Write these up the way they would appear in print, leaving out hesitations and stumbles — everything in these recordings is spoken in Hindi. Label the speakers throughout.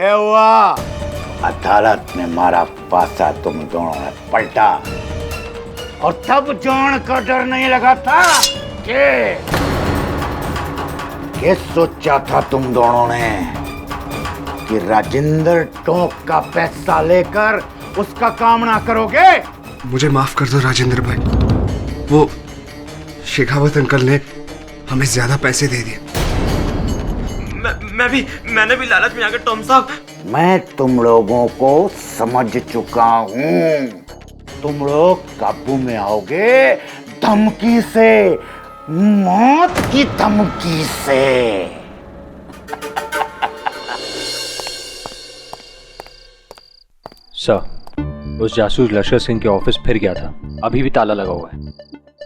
Speaker 1: ये हुआ, अदालत में मारा पासा तुम दोनों ने पलटा, और तब जान का डर नहीं लगा था कि सोचा था तुम दोनों ने कि राजेंद्र टोंक का पैसा लेकर उसका काम ना करोगे।
Speaker 2: मुझे माफ कर दो राजेंद्र भाई, वो शेखावत अंकल ने हमें ज्यादा पैसे दे दिए।
Speaker 3: मैंने भी लालच में आकर टॉम साहब।
Speaker 1: मैं तुम लोगों को समझ चुका हूँ, तुम लोग काबू में आओगे धमकी से, मौत की धमकी से।
Speaker 4: सर, उस जासूस लश्कर सिंह के ऑफिस फिर गया था, अभी भी ताला लगा हुआ है।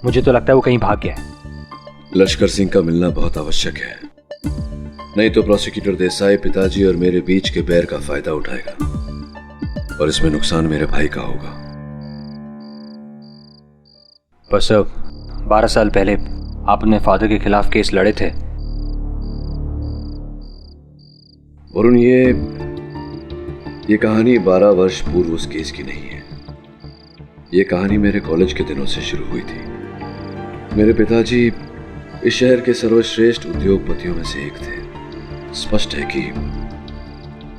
Speaker 4: मुझे तो लगता है वो कहीं भाग गया है।
Speaker 5: लश्कर सिंह का मिलना बहुत आवश्यक है, नहीं तो प्रोसिक्यूटर देसाई पिताजी और मेरे बीच के बैर का फायदा उठाएगा, और इसमें नुकसान मेरे भाई का होगा।
Speaker 4: पर सर, 12 साल पहले आप अपने फादर के खिलाफ केस लड़े थे।
Speaker 5: वरुण, ये कहानी 12 वर्ष पूर्व उस केस की नहीं है। ये कहानी मेरे कॉलेज के दिनों से शुरू हुई थी। मेरे पिताजी इस शहर के सर्वश्रेष्ठ उद्योगपतियों में से एक थे। स्पष्ट है कि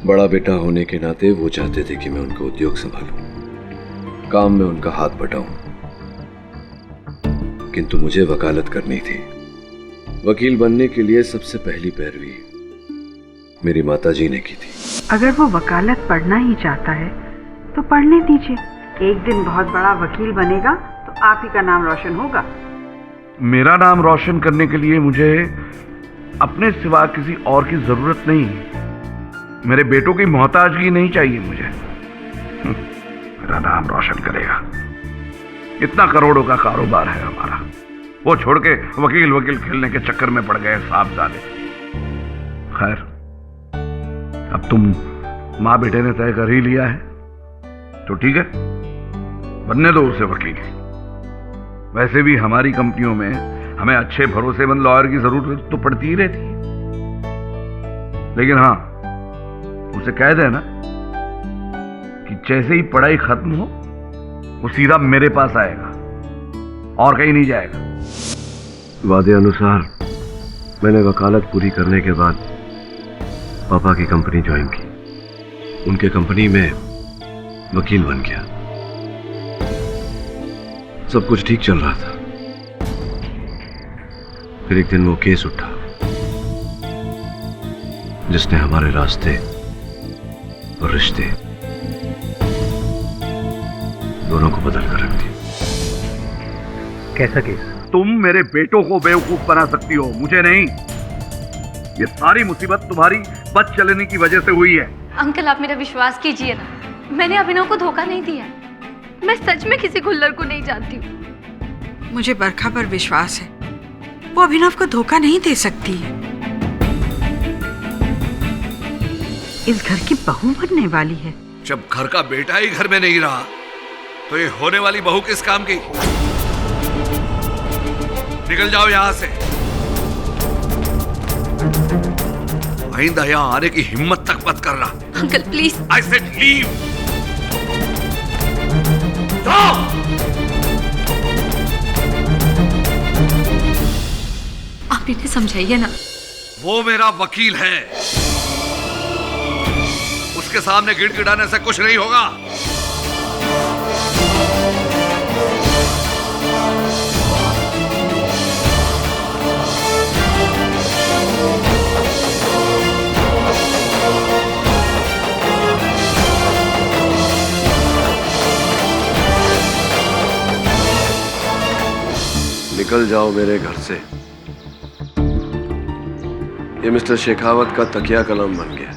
Speaker 5: बड़ा बेटा होने के नाते वो चाहते थे कि मैं उनका उद्योग संभालूं, काम में उनका हाथ बटाऊं, किंतु मुझे वकालत करनी थी। वकील बनने के लिए सबसे पहली पैरवी मेरी माताजी ने की थी।
Speaker 6: अगर वो वकालत पढ़ना ही चाहता है तो पढ़ने दीजिए, एक दिन बहुत बड़ा वकील बनेगा तो आप ही का नाम रोशन होगा।
Speaker 7: मेरा नाम रोशन करने के लिए मुझे अपने सिवा किसी और की जरूरत नहीं है। मेरे बेटों की मोहताजगी नहीं चाहिए मुझे। मेरा नाम रोशन करेगा। इतना करोड़ों का कारोबार है हमारा, वो छोड़ के वकील खेलने के चक्कर में पड़ गए साहबजादे। खैर, अब तुम माँ बेटे ने तय कर ही लिया है तो ठीक है, बनने दो उसे वकील। वैसे भी हमारी कंपनियों में हमें अच्छे भरोसेमंद लॉयर की जरूरत तो पड़ती ही रहती है। लेकिन हाँ, उसे कह देना कि जैसे ही पढ़ाई खत्म हो वो सीधा मेरे पास आएगा और कहीं नहीं जाएगा।
Speaker 5: वादे अनुसार मैंने वकालत पूरी करने के बाद पापा की कंपनी ज्वाइन की। उनके कंपनी में वकील बन गया। सब कुछ ठीक चल रहा था। फिर एक दिन वो केस उठा जिसने हमारे रास्ते और रिश्ते दोनों को बदल कर रख दिया।
Speaker 4: कैसा केस?
Speaker 7: तुम मेरे बेटों को बेवकूफ बना सकती हो, मुझे नहीं। ये सारी मुसीबत तुम्हारी बद चलने की वजह से हुई है।
Speaker 8: अंकल, आप मेरा विश्वास कीजिए ना, मैंने अभिनव को धोखा नहीं दिया। मैं सच में किसी खुल्लर को नहीं जानती हूँ।
Speaker 6: मुझे बरखा पर विश्वास है, वो अभिनव को धोखा नहीं दे सकती है। इस घर की बहू बनने वाली है।
Speaker 9: जब घर का बेटा ही घर में नहीं रहा तो ये होने वाली बहू किस काम की? निकल जाओ यहां से। आइंदा यहां आने की हिम्मत तक मत करना।
Speaker 8: Uncle please.
Speaker 9: I said leave.
Speaker 8: आप इन्हें समझाइए ना।
Speaker 9: वो मेरा वकील है, उसके सामने गिड़गिड़ाने से कुछ नहीं होगा।
Speaker 5: निकल जाओ मेरे घर से। ये मिस्टर शेखावत का तकिया कलम बन गया।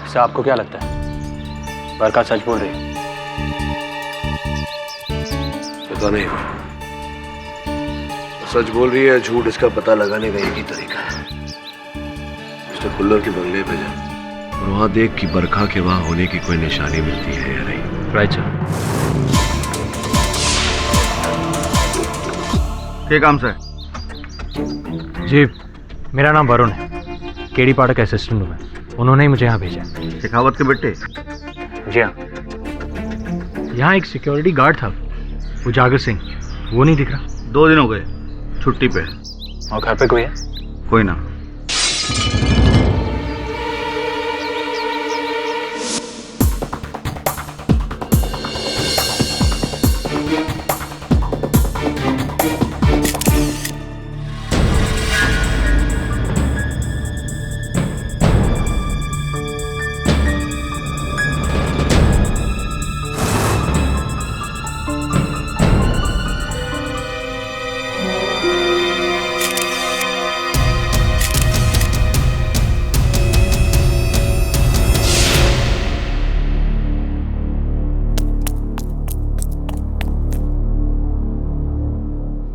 Speaker 4: सर, आपको क्या लगता है बरखा सच बोल रही है?
Speaker 5: पता नहीं, सच बोल रही है झूठ, इसका पता लगाने का एक ही तरीका है। मिस्टर खुल्लर के बंगले पे जा और वहां देख कि बरखा के वहां होने की कोई निशानी मिलती है या नहीं।
Speaker 4: Right sir.
Speaker 7: क्या काम से?
Speaker 4: जी, मेरा नाम वरुण है। केडी पाठक असिस्टेंट हूँ मैं, उन्होंने ही मुझे यहाँ भेजा है।
Speaker 3: शेखावत के बेटे?
Speaker 4: जी हाँ। यहाँ एक सिक्योरिटी गार्ड था, उजागर सिंह, वो नहीं दिख रहा।
Speaker 3: 2 दिन हो गए छुट्टी पे।
Speaker 4: और घर पे कोई है?
Speaker 3: कोई ना।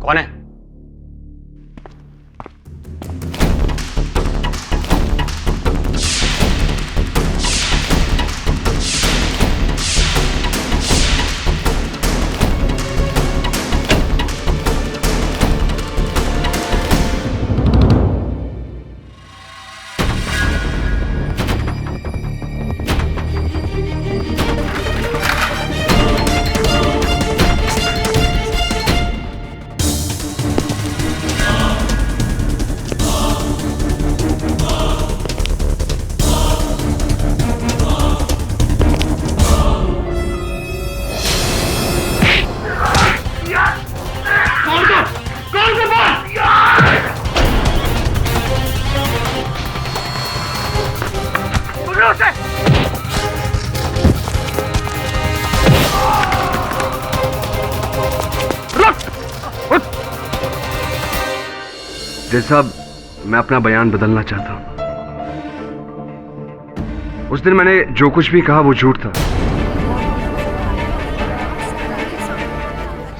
Speaker 4: कौन है?
Speaker 2: जज साहब, मैं अपना बयान बदलना चाहता हूं। उस दिन मैंने जो कुछ भी कहा वो झूठ था।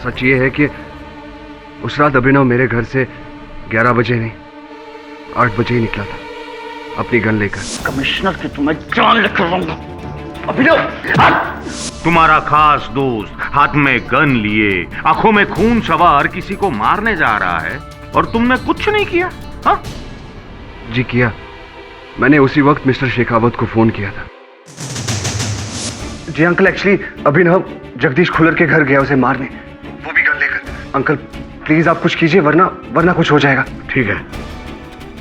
Speaker 2: सच ये है कि उस रात अभिनव मेरे घर से 11 बजे नहीं 8 बजे ही निकला था, अपनी गन लेकर।
Speaker 1: कमिश्नर की तुम्हें जान लेकर रहूंगा। अभिनव,
Speaker 10: तुम्हारा खास दोस्त हाथ में गन लिए, आंखों में खून सवार किसी को मारने जा रहा है और तुमने कुछ नहीं किया? हाँ?
Speaker 2: जी किया। मैंने उसी वक्त मिस्टर शेखावत को फोन किया था। जी अंकल, एक्चुअली अभिनव जगदीश खुल्लर के घर गया उसे मारने, वो भी गन लेकर। अंकल प्लीज आप कुछ कीजिए, वरना कुछ हो जाएगा।
Speaker 7: ठीक है,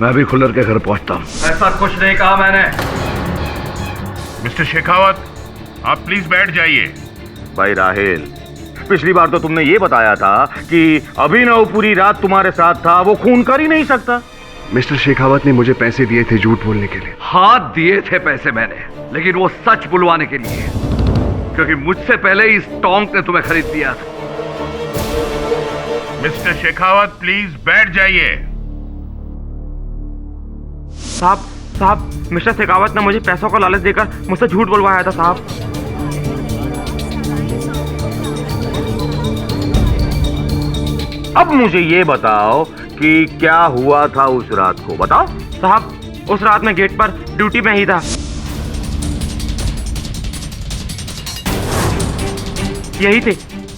Speaker 7: मैं अभी खुल्लर के घर पहुंचता हूं।
Speaker 3: ऐसा कुछ नहीं कहा मैंने।
Speaker 9: मिस्टर शेखावत, आप प्लीज बैठ जाइए।
Speaker 10: भाई राहेल, पिछली बार तो तुमने ये बताया था कि अभिनव पूरी रात तुम्हारे साथ था, वो खून कर ही नहीं सकता।
Speaker 2: मिस्टर शेखावत ने मुझे पैसे दिए थे झूठ बोलने के लिए।
Speaker 7: हाथ दिए थे पैसे मैंने, लेकिन वो सच बुलवाने के लिए, क्योंकि मुझसे पहले इस टोंक ने तुम्हें खरीद लिया था।
Speaker 9: मिस्टर शेखावत प्लीज बैठ जाइए।
Speaker 3: साहब, मिस्टर शेखावत ने मुझे पैसों का लालच देकर मुझसे झूठ बुलवाया था साहब।
Speaker 10: अब मुझे ये बताओ कि क्या हुआ था उस रात को, बताओ।
Speaker 3: साहब, उस रात मैं गेट पर ड्यूटी में ही था। यही थे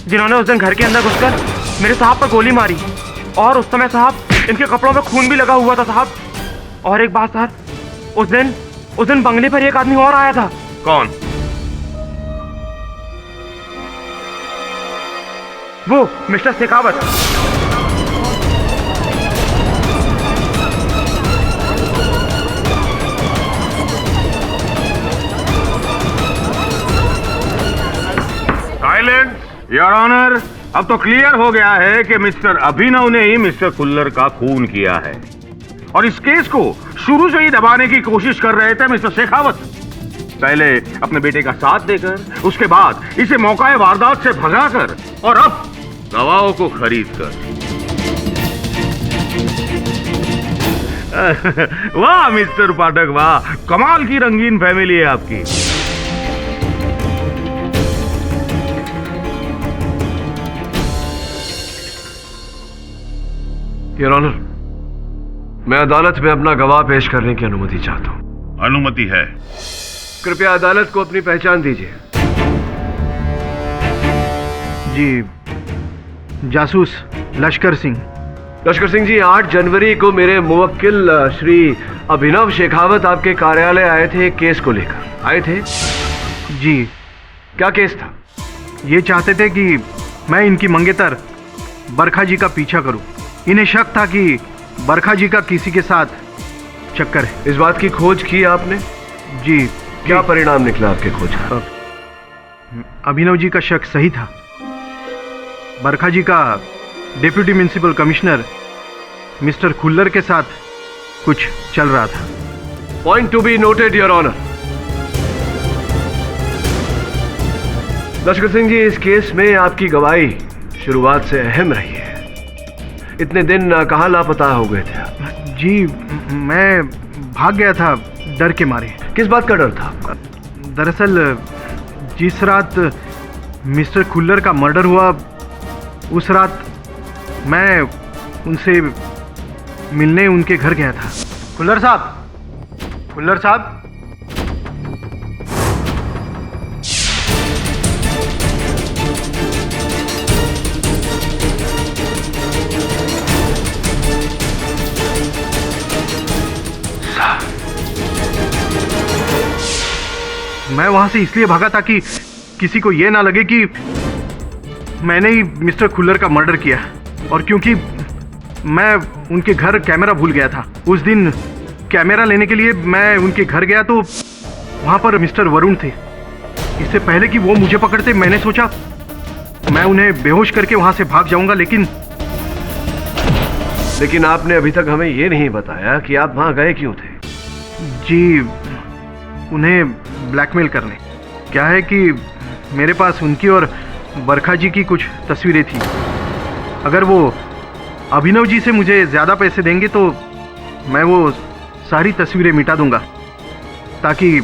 Speaker 3: जिन्होंने उस दिन घर के अंदर घुसकर मेरे साहब पर गोली मारी, और उस समय साहब इनके कपड़ों में खून भी लगा हुआ था साहब। और एक बात सर, उस दिन बंगले पर एक आदमी और आया था।
Speaker 10: कौन?
Speaker 3: वो mister Shekhawat.
Speaker 10: Silent your honour. अब तो क्लियर हो गया है कि मिस्टर अभिनव ने ही मिस्टर खुल्लर का खून किया है, और इस केस को शुरू से ही दबाने की कोशिश कर रहे थे मिस्टर शेखावत। पहले अपने बेटे का साथ देकर, उसके बाद इसे मौका वारदात से भगाकर, और अब गवाहों को खरीद कर। वाह मिस्टर पाठक, वाह, कमाल की रंगीन फैमिली है आपकी।
Speaker 2: योर ऑनर, मैं अदालत में अपना गवाह पेश करने की अनुमति चाहता हूं।
Speaker 9: अनुमति है।
Speaker 2: कृपया अदालत को अपनी पहचान दीजिए।
Speaker 11: जी, जासूस लश्कर सिंह,
Speaker 2: लश्कर सिंह जी, 8 जनवरी को मेरे मुवक्किल श्री अभिनव शेखावत आपके कार्यालय आए थे एक केस को लेकर। आए थे?
Speaker 3: जी।
Speaker 2: क्या केस था?
Speaker 3: ये चाहते थे कि मैं इनकी मंगेतर बरखा जी का पीछा करूं। इन्हें शक था कि बरखा जी का किसी के साथ चक्कर है।
Speaker 2: इस बात की खोज की आपने?
Speaker 3: जी।
Speaker 2: क्या परिणाम निकला आपके खोज का?
Speaker 3: अभिनव जी का शक सही था। बरखा जी का deputy municipal commissioner mister Khullar के साथ कुछ चल रहा था।
Speaker 2: Point to be noted your honour. Lashkar Singh जी, इस केस में आपकी गवाही शुरुआत से अहम रही है। इतने दिन कहाँ लापता हो गए थे आप?
Speaker 3: जी, मैं भाग गया था डर के मारे।
Speaker 2: किस बात का डर था?
Speaker 3: दरअसल जिस रात मिस्टर खुल्लर का मर्डर हुआ, उस रात मैं उनसे मिलने उनके घर गया था। खुल्लर साहब, खुल्लर साहब। मैं वहां से इसलिए भागा था कि किसी को यह ना लगे कि मैंने ही मिस्टर खुल्लर का मर्डर किया। और क्योंकि मैं उनके घर कैमरा भूल गया था, उस दिन कैमरा लेने के लिए मैं उनके घर गया तो वहां पर मिस्टर वरुण थे। इससे पहले कि वो मुझे पकड़ते, मैंने सोचा मैं उन्हें बेहोश करके वहां से भाग जाऊंगा।
Speaker 2: लेकिन आपने अभी तक हमें ये नहीं बताया कि आप वहां गए क्यों थे?
Speaker 3: जी, उन्हें ब्लैकमेल करने। क्या है कि मेरे पास उनकी और बरखा जी की कुछ तस्वीरें थी। अगर वो अभिनव जी से मुझे ज़्यादा पैसे देंगे तो मैं वो सारी तस्वीरें मिटा दूंगा, ताकि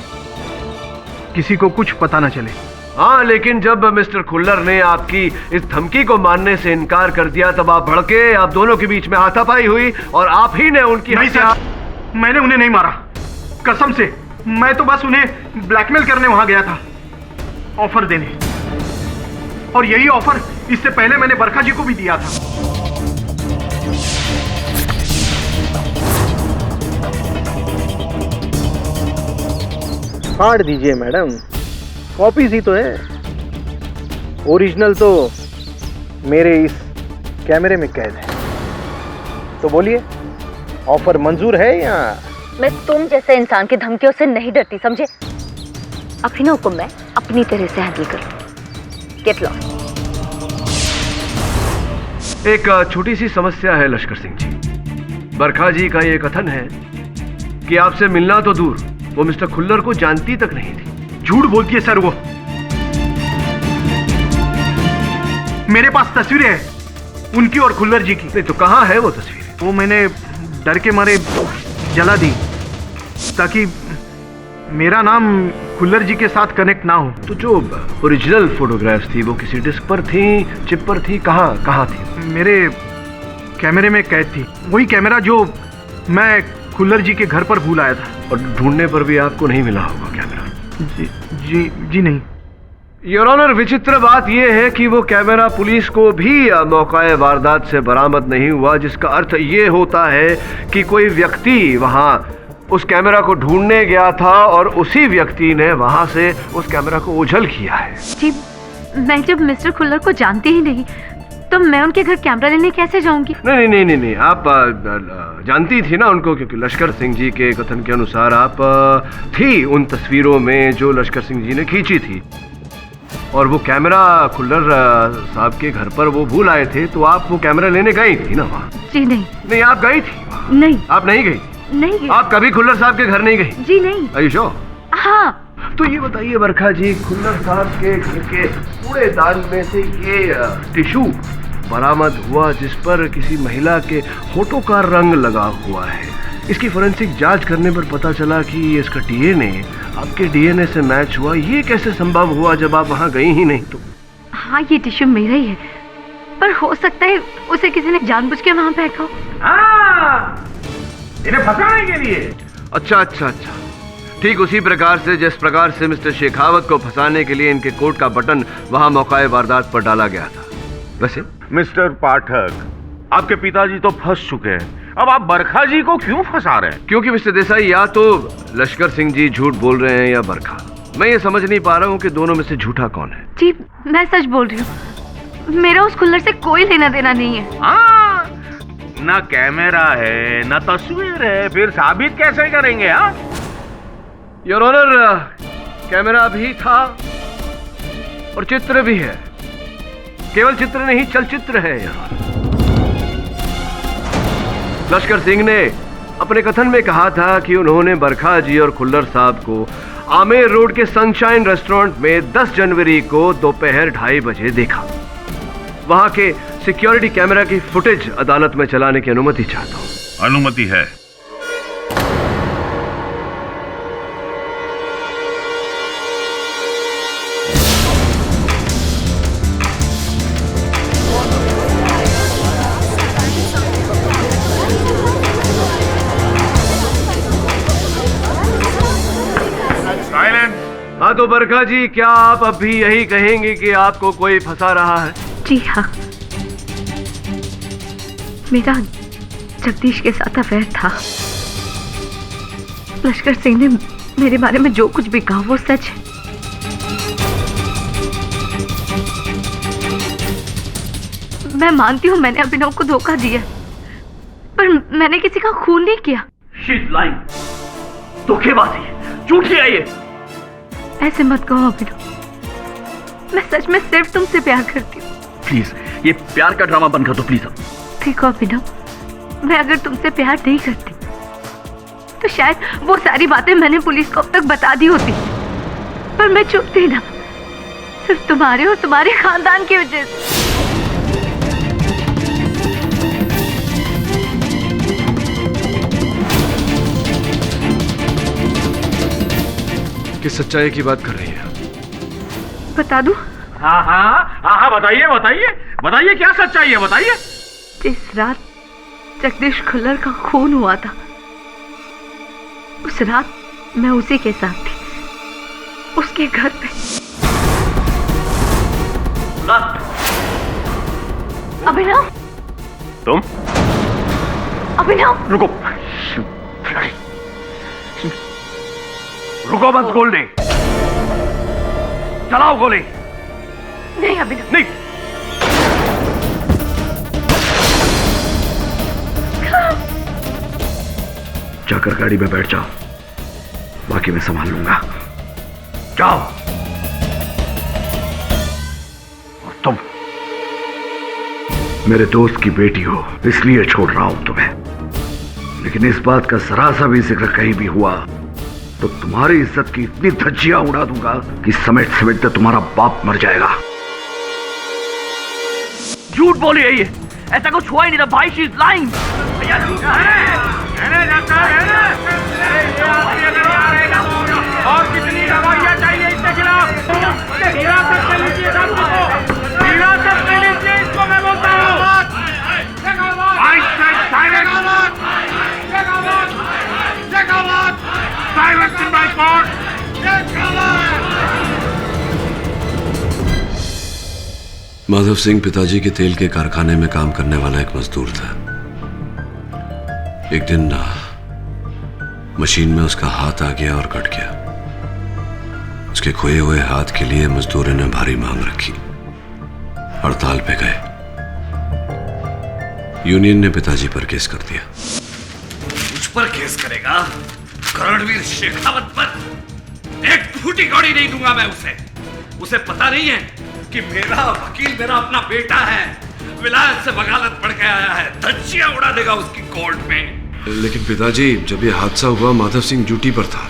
Speaker 3: किसी को कुछ पता ना चले।
Speaker 2: हाँ, लेकिन जब मिस्टर खुल्लर ने आपकी इस धमकी को मानने से इनकार कर दिया, तब आप भड़के, आप दोनों के बीच में हाथापाई हुई और आप ही ने उनकी
Speaker 3: नहीं सर, मैंने उन्हें नहीं मारा, कसम से। मैं तो बस उन्हें ब्लैकमेल करने वहां गया था, ऑफर देने। और यही ऑफर इससे पहले मैंने बरखा जी को भी दिया था।
Speaker 11: फाड़ दीजिए मैडम, कॉपीज ही तो है, ओरिजिनल तो मेरे इस कैमरे में कैद है। तो बोलिए, ऑफर मंजूर है या?
Speaker 8: मैं तुम जैसे इंसान की धमकियों से नहीं डरती, समझे? अभिनव को मैं अपनी तरह से हैंडल करूं। Get lost.
Speaker 2: एक छोटी सी समस्या है लश्कर सिंह जी। बरखा जी का ये कथन है कि आपसे मिलना तो दूर, वो मिस्टर खुल्लर को जानती तक नहीं थी।
Speaker 3: झूठ बोलती है सर वो। मेरे पास तस्वीरें हैं उनकी और खुल्लर जी की।
Speaker 2: नहीं तो कहाँ है वो तस्वीरें?
Speaker 3: वो मैंने डर के मारे जला दी, ताकि मेरा नाम खुल्लर जी के साथ कनेक्ट ना हो।
Speaker 2: तो जो ओरिजिनल फोटोग्राफ्स थी वो किसी डिस्क पर थी, चिप पर थी, कहाँ थी?
Speaker 3: मेरे कैमरे में कैद थी, वही कैमरा जो मैं खुल्लर जी के घर पर भूल आया था।
Speaker 2: और ढूंढने पर भी आपको नहीं मिला होगा कैमरा?
Speaker 3: जी नहीं।
Speaker 2: योर ऑनर, विचित्र बात यह है कि वो कैमरा पुलिस को भी मौकाए वारदात से बरामद नहीं हुआ, जिसका अर्थ ये होता है कि कोई व्यक्ति वहां उस कैमरा को ढूंढने गया था और उसी व्यक्ति ने वहां से उस कैमरा को ओझल किया है।
Speaker 8: जी, मैं जब मिस्टर खुल्लर को जानती ही नहीं, तो मैं उनके घर कैमरा लेने कैसे जाऊंगी?
Speaker 2: नहीं, आप जानती थी ना उनको, क्योंकि लश्कर सिंह जी के कथन के अनुसार आप थी उन तस्वीरों में जो लश्कर सिंह जी ने खींची थी। और वो कैमरा खुल्लर साहब के घर पर वो भूल आए थे, तो आप वो कैमरा लेने गई थी ना वहाँ?
Speaker 8: जी
Speaker 2: नहीं, आप गई थी?
Speaker 8: नहीं। आप
Speaker 2: नहीं गई?
Speaker 8: नहीं गई।
Speaker 2: आप कभी खुल्लर साहब के घर नहीं गई?
Speaker 8: जी नहीं।
Speaker 2: Are you sure?
Speaker 8: हाँ।
Speaker 2: तो ये बताइए बरखा जी, खुल्लर साहब के घर के कूड़ेदान में से ये टिश्यू बरामद हुआ जिस पर किसी महिला के होठों का रंग लगा हुआ है। इसकी फोरेंसिक जांच करने पर पता चला कि इसका डीएनए आपके डीएनए से मैच हुआ। ये कैसे संभव हुआ जब आप वहां गई ही नहीं? तो
Speaker 8: हाँ, ये टिश्यू मेरा ही है, पर हो सकता है उसे किसी ने जानबूझ के वहां फेंका हो।
Speaker 10: इन्हें फंसाने के लिए।
Speaker 2: अच्छा, ठीक उसी प्रकार से जिस प्रकार से मिस्टर शेखावत को फंसाने के लिए इनके कोट का बटन वहां मौकाए वारदात पर डाला गया था। वैसे
Speaker 10: मिस्टर पाठक, आपके पिताजी तो फंस चुके हैं, अब आप बरखा जी को क्यों फंसा रहे हैं?
Speaker 2: क्योंकि मिस्टर देसाई, या तो लश्कर सिंह जी झूठ बोल रहे हैं या बरखा। मैं ये समझ नहीं पा रहा हूँ कि दोनों में से झूठा कौन है।
Speaker 8: जी मैं सच बोल रही हूँ, मेरा उस खुल्लर से कोई लेना देना नहीं है।
Speaker 10: हाँ, ना कैमरा है ना तस्वीर है, फिर साबित कैसे करेंगे? हाँ
Speaker 2: योर ऑनर, कैमरा भी था और चित्र भी है। केवल चित्र नहीं, चलचित्र है यहाँ। लश्कर सिंह ने अपने कथन में कहा था कि उन्होंने बरखा जी और खुल्लर साहब को आमेर रोड के सनशाइन रेस्टोरेंट में 10 जनवरी को दोपहर 2:30 बजे देखा। वहां के सिक्योरिटी कैमरा की फुटेज अदालत में चलाने की अनुमति चाहता हूं।
Speaker 10: अनुमति है।
Speaker 2: हाँ तो बरखा जी, क्या आप अब भी यही कहेंगे कि आपको कोई फंसा रहा है?
Speaker 8: जी हाँ, मेरा जगदीश के साथ अफेयर था। लश्कर सिंह ने मेरे बारे में जो कुछ भी कहा वो सच है। मैं मानती हूँ मैंने अभिनव को धोखा दिया, पर मैंने किसी का खून नहीं किया।
Speaker 2: She's lying, धोखेबाजी, झूठी है ये।
Speaker 8: ऐसे मत कहो अभिनव, मैं सच में सिर्फ तुमसे प्यार करती हूँ।
Speaker 2: प्लीज ये प्यार का ड्रामा बंद कर दो प्लीज। अब
Speaker 8: देखो अभिनव, मैं अगर तुमसे प्यार नहीं करती तो शायद वो सारी बातें मैंने पुलिस को अब तक बता दी होती, पर मैं चुप थी ना, सिर्फ तुम्हारे और तुम्हारे खानदान की वजह से।
Speaker 2: किस सच्चाई की बात कर रही है?
Speaker 8: बता दूं?
Speaker 10: हाँ हाँ हाँ हाँ, बताइए बताइए बताइए, क्या सच्चाई है बताइए।
Speaker 8: जिस रात जगदीश खुल्लर का खून हुआ था, उस रात मैं उसी के साथ थी, उसके घर पे। अभिनव,
Speaker 10: तुम?
Speaker 8: अभिनव
Speaker 10: रुको रुको, बस गोली चलाओ, गोली।
Speaker 8: नहीं अभिनव,
Speaker 10: नहीं।
Speaker 2: जाकर गाड़ी में बैठ जाओ, बाकी मैं संभाल लूंगा। जाओ। और तुम मेरे दोस्त की बेटी हो, इसलिए छोड़ रहा हूं तुम्हें, लेकिन इस बात का जरा सा भी जिक्र कहीं भी हुआ तो तुम्हारी इज्जत की इतनी धज्जियां उड़ा दूंगा कि समेट समेटते तुम्हारा बाप मर जाएगा।
Speaker 3: झूठ बोली है ये, ऐसा कुछ हुआ ही नहीं था भाई। She is lying.
Speaker 10: और कितनी गवाहियां चाहिए इसके खिलाफ? हिरासत में लीजिए हिरासत में लीजिए इसको, मैं बोलता हूँ। Silence in my court!
Speaker 5: Madhav Singh पिताजी के तेल के कारखाने में काम करने वाला एक मजदूर था। एक दिन मशीन में उसका हाथ आ गया और कट गया। उसके खोए हुए हाथ के लिए मजदूरों ने भारी मांग रखी, हड़ताल पे गए। यूनियन ने पिताजी पर केस कर दिया।
Speaker 9: मुझ पर केस करेगा? करणवीर शेखावत पर एक फूटी कौड़ी नहीं दूंगा मैं उसे। उसे पता नहीं है कि मेरा वकील मेरा अपना बेटा है, विलायत से वकालत पढ़ के आया है, धज्जियां उड़ा देगा उसकी कोर्ट में।
Speaker 5: लेकिन पिताजी, जब यह हादसा हुआ माधव सिंह ड्यूटी पर था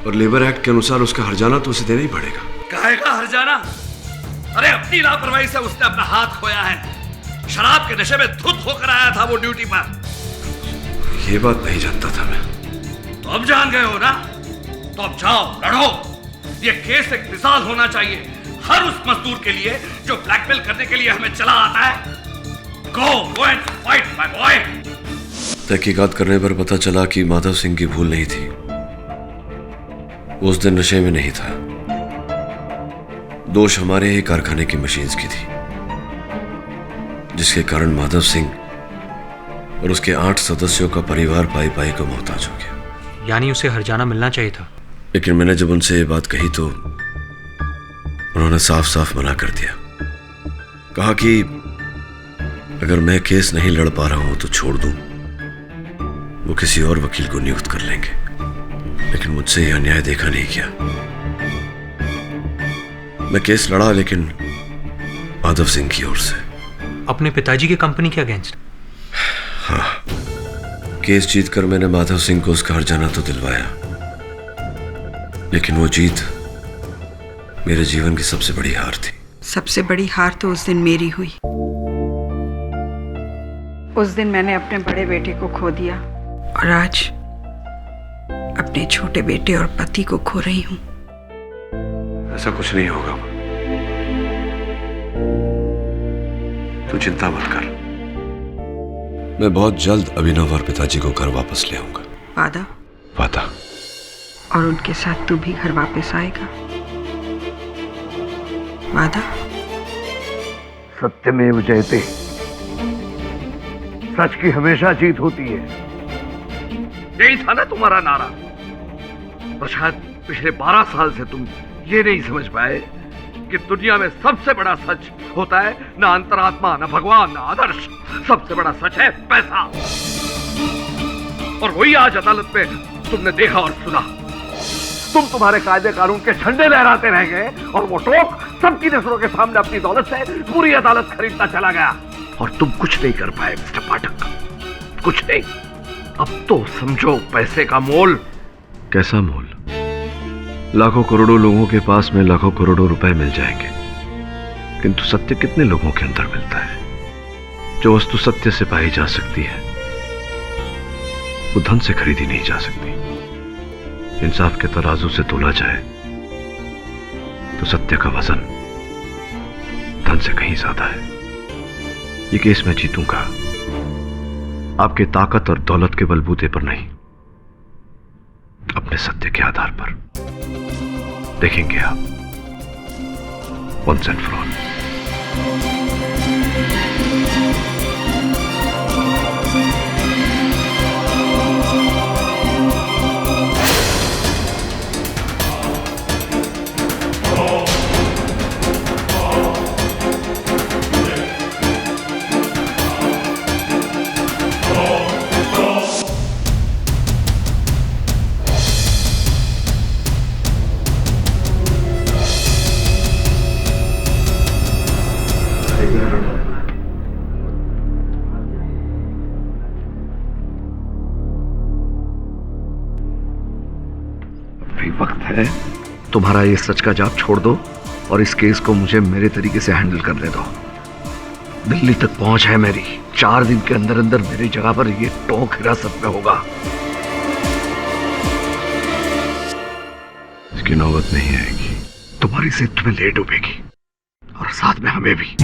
Speaker 5: और लेबर एक्ट के अनुसार उसका हर्जाना तो उसे देना ही पड़ेगा।
Speaker 9: कहेगा हर्जाना? अरे अपनी लापरवाही से उसने अपना हाथ खोया है। शराब के नशे में धुत होकर आया था वो ड्यूटी पर।
Speaker 5: ये बात नहीं जानता था मैं।
Speaker 9: तो अब जान गए हो ना, तो अब जाओ लड़ो। ये केस एक मिसाल होना चाहिए हर उस मजदूर के लिए जो ब्लैकमेल करने के लिए हमें चला आता है। Go and fight my boy.
Speaker 5: तहकीकात करने पर पता चला कि माधव सिंह की भूल नहीं थी। वो उस दिन नशे में नहीं था। दोष हमारे ही कारखाने की मशीन्स की थी, जिसके कारण माधव सिंह और उसके 8 सदस्यों का परिवार पाई पाई को मोहताज हो गया।
Speaker 4: यानी उसे हर्जाना मिलना चाहिए था।
Speaker 5: लेकिन मैंने जब उनसे ये बात कही तो उन्होंने साफ साफ मना कर दिया। कहा कि अगर मैं केस नहीं लड़ पा रहा हूं तो छोड़ दूं, वो किसी और वकील को नियुक्त कर लेंगे। लेकिन मुझसे यह अन्याय देखा नहीं गया। मैं केस लड़ा, लेकिन माधव सिंह की ओर से।
Speaker 4: अपने पिताजी की कंपनी के अगेंस्ट?
Speaker 5: हाँ, केस जीतकर मैंने माधव सिंह को उसका हर्जाना तो दिलवाया, लेकिन वो जीत मेरे जीवन की सबसे बड़ी हार थी।
Speaker 6: सबसे बड़ी हार तो उस दिन मेरी हुई। उस दिन मैंने अपने बड़े बेटे को खो दिया और आज अपने छोटे बेटे और पति को खो रही हूँ।
Speaker 5: ऐसा कुछ नहीं होगा, तू चिंता मत कर। मैं बहुत जल्द अभिनव और पिताजी को घर वापस ले आऊंगा।
Speaker 6: वादा?
Speaker 5: वादा।
Speaker 6: और उनके साथ तू भी घर वापस आएगा? वादा?
Speaker 2: सत्यमेव जयते, सच की हमेशा जीत होती है। यही था ना तुम्हारा नारा। और शायद पिछले 12 साल से तुम ये नहीं समझ पाए कि दुनिया में सबसे बड़ा सच होता है ना अंतरात्मा, ना भगवान, ना आदर्श। सबसे बड़ा सच है पैसा। और वही आज अदालत में तुमने देखा और सुना। तुम्हारे कायदे कानून के झंडे लहराते रह गए और वो टोक सबकी नजरों के सामने अपनी दौलत से पूरी अदालत खरीदता चला गया। और तुम कुछ नहीं कर पाए मिस्टर पाठक, कुछ नहीं। अब तो समझो पैसे का मोल।
Speaker 5: कैसा मोल? लाखों करोड़ों लोगों के पास में लाखों करोड़ों रुपए मिल जाएंगे, किंतु सत्य कितने लोगों के अंदर मिलता है? जो वस्तु सत्य से पाई जा सकती है वो धन से खरीदी नहीं जा सकती। इंसाफ के तराजू से तोला जाए तो सत्य का वजन धन से कहीं ज्यादा है। ये केस मैं जीतूंगा, आपके ताकत और दौलत के बलबूते पर नहीं, अपने सत्य के आधार पर। देखेंगे आप, वंस एंड फॉर ऑल।
Speaker 2: वक्त है तुम्हारा ये सच का जाप छोड़ दो और इस केस को मुझे मेरे तरीके से हैंडल करने दो। दिल्ली तक पहुंच है मेरी। 4 दिन के अंदर अंदर मेरी जगह पर ये टोक हिरासत में होगा।
Speaker 5: इसकी नौबत नहीं आएगी।
Speaker 2: तुम्हारी जिद तुम्हें ले डूबेगी और साथ में हमें भी।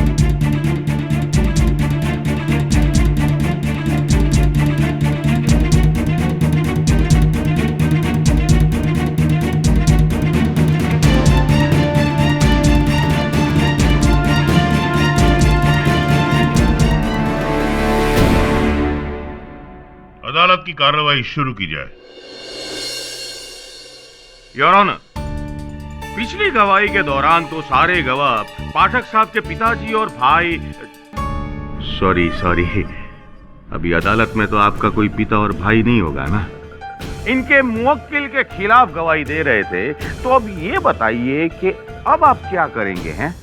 Speaker 10: अदालत की कार्रवाई शुरू की जाए। योर ऑनर, पिछली गवाही के दौरान तो सारे गवाह पाठक साहब के पिताजी और भाई। सॉरी, अभी अदालत में तो आपका कोई पिता और भाई नहीं होगा ना। इनके मुवक्किल के खिलाफ गवाही दे रहे थे, तो अब ये बताइए कि अब आप क्या करेंगे? हैं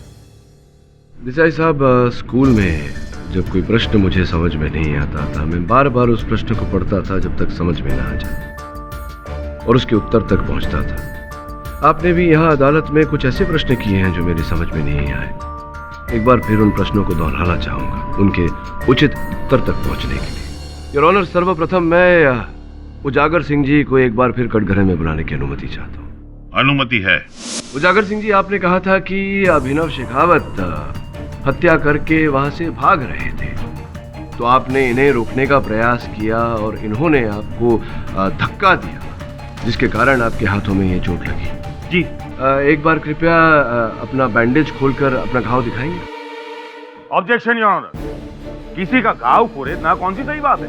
Speaker 5: देसाई साहब, स्कूल में जब कोई प्रश्न मुझे समझ में नहीं आता था, मैं बार बार उस प्रश्न को पढ़ता था जब तक समझ में ना आ जाए और उसके उत्तर तक पहुंचता था। आपने भी यहाँ अदालत में कुछ ऐसे प्रश्न किए हैं जो मेरी समझ में नहीं आए। एक बार फिर उन प्रश्नों को दोहराना चाहूंगा, उनके उचित उत्तर तक पहुंचने के लिए। योर ऑनर, सर्वप्रथम मैं उजागर सिंह जी को एक बार फिर कटघरे में बुलाने की अनुमति चाहता हूँ।
Speaker 10: अनुमति है।
Speaker 5: उजागर सिंह जी, आपने कहा था कि अभिनव शेखावत हत्या करके वहां से भाग रहे थे, तो आपने इन्हें रोकने का प्रयास किया और इन्होंने आपको धक्का दिया, जिसके कारण आपके हाथों में ये चोट लगी।
Speaker 10: जी।
Speaker 5: एक बार कृपया अपना बैंडेज खोलकर अपना घाव दिखाएंगे?
Speaker 10: ऑब्जेक्शन योर ऑनर, किसी का घाव खोले ना कौन सी सही बात है।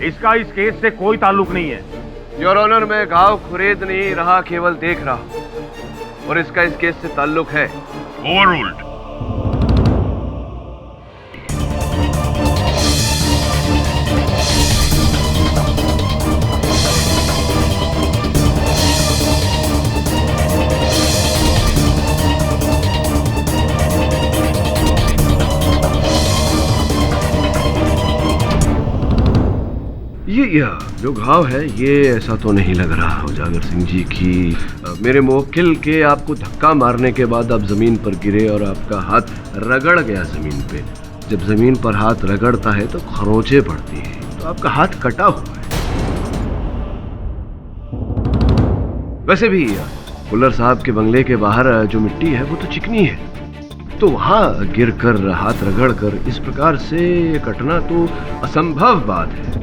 Speaker 10: इसका इस केस से कोई ताल्लुक नहीं है।
Speaker 2: योर ऑनर, मैं घाव खुरेद नहीं रहा, केवल देख रहा हूं, और इसका इस केस से ताल्लुक है।
Speaker 10: ओवररूल्ड।
Speaker 2: ये जो घाव है ये ऐसा तो नहीं लग रहा उजागर सिंह जी की मेरे मुवक्किल के आपको धक्का मारने के बाद आप जमीन पर गिरे और आपका हाथ रगड़ गया जमीन पे। जब जमीन पर हाथ रगड़ता है तो खरोंचे पड़ती हैं, तो आपका हाथ कटा हुआ है। वैसे भी कुल्लर साहब के बंगले के बाहर जो मिट्टी है वो तो चिकनी है, तो वहां गिर कर हाथ रगड़ कर इस प्रकार से कटना तो असंभव बात है।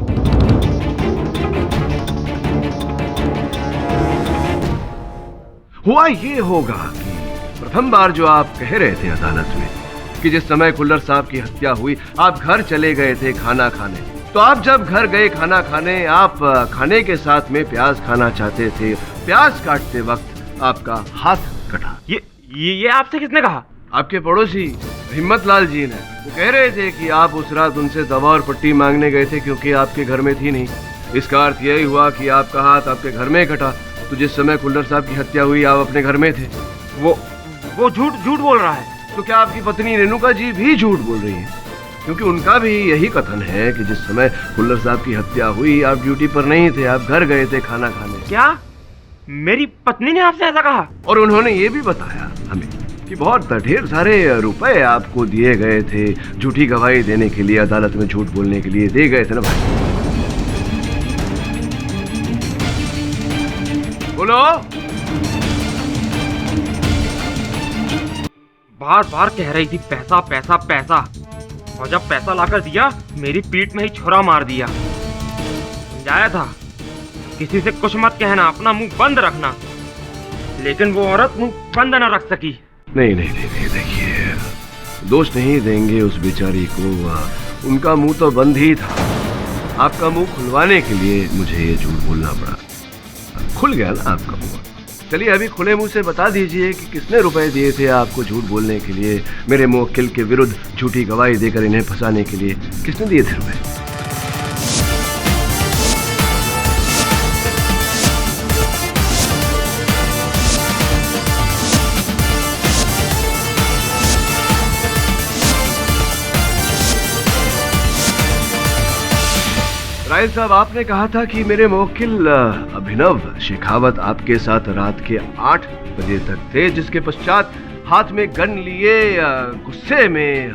Speaker 2: हुआ ये होगा कि प्रथम बार जो आप कह रहे थे अदालत में कि जिस समय कुल्लर साहब की हत्या हुई आप घर चले गए थे खाना खाने, तो आप जब घर गए खाना खाने, आप खाने के साथ में प्याज खाना चाहते थे। प्याज काटते वक्त आपका हाथ कटा।
Speaker 3: ये आपसे किसने कहा?
Speaker 2: आपके पड़ोसी हिम्मत लाल जी ने। वो कह रहे थे कि आप उस रात उनसे दवा और पट्टी मांगने गए थे क्योंकि आपके घर में थी नहीं। इसका अर्थ यही हुआ कि आपका हाथ आपके घर में कटा, तो जिस समय कुल्लर साहब की हत्या हुई आप अपने घर में थे।
Speaker 3: वो झूठ बोल रहा है।
Speaker 2: तो क्या आपकी पत्नी रेणुका जी भी झूठ बोल रही है? क्योंकि उनका भी यही कथन है कि जिस समय कुल्लर साहब की हत्या हुई आप ड्यूटी पर नहीं थे, आप घर गए थे खाना खाने।
Speaker 3: क्या मेरी पत्नी ने आपसे ऐसा कहा?
Speaker 2: और उन्होंने ये भी बताया हमें कि बहुत ढेर सारे रुपए आपको दिए गए थे झूठी गवाही देने के लिए, अदालत में झूठ बोलने के लिए दे गए थे ना भाई? बोलो।
Speaker 3: बार बार कह रही थी पैसा पैसा पैसा, और जब पैसा लाकर दिया मेरी पीठ में ही छुरा मार दिया। समझाया था किसी से कुछ मत कहना, अपना मुंह बंद रखना, लेकिन वो औरत मुंह बंद न रख सकी।
Speaker 2: नहीं, देखिए, दोष नहीं देंगे उस बेचारी को, उनका मुंह तो बंद ही था। आपका मुंह खुलवाने के लिए मुझे ये झूठ बोलना पड़ा। खुल गया ना आपका मुंह। चलिए अभी खुले मुंह से बता दीजिए कि किसने रुपए दिए थे आपको झूठ बोलने के लिए, मेरे मुवक्किल के विरुद्ध झूठी गवाही देकर इन्हें फंसाने के लिए किसने दिए थे रुपए? रायल साहब, आपने कहा था कि मेरे मुवक्किल अभिनव शेखावत आपके साथ रात के 8 बजे तक थे, जिसके पश्चात हाथ में गन लिए गुस्से में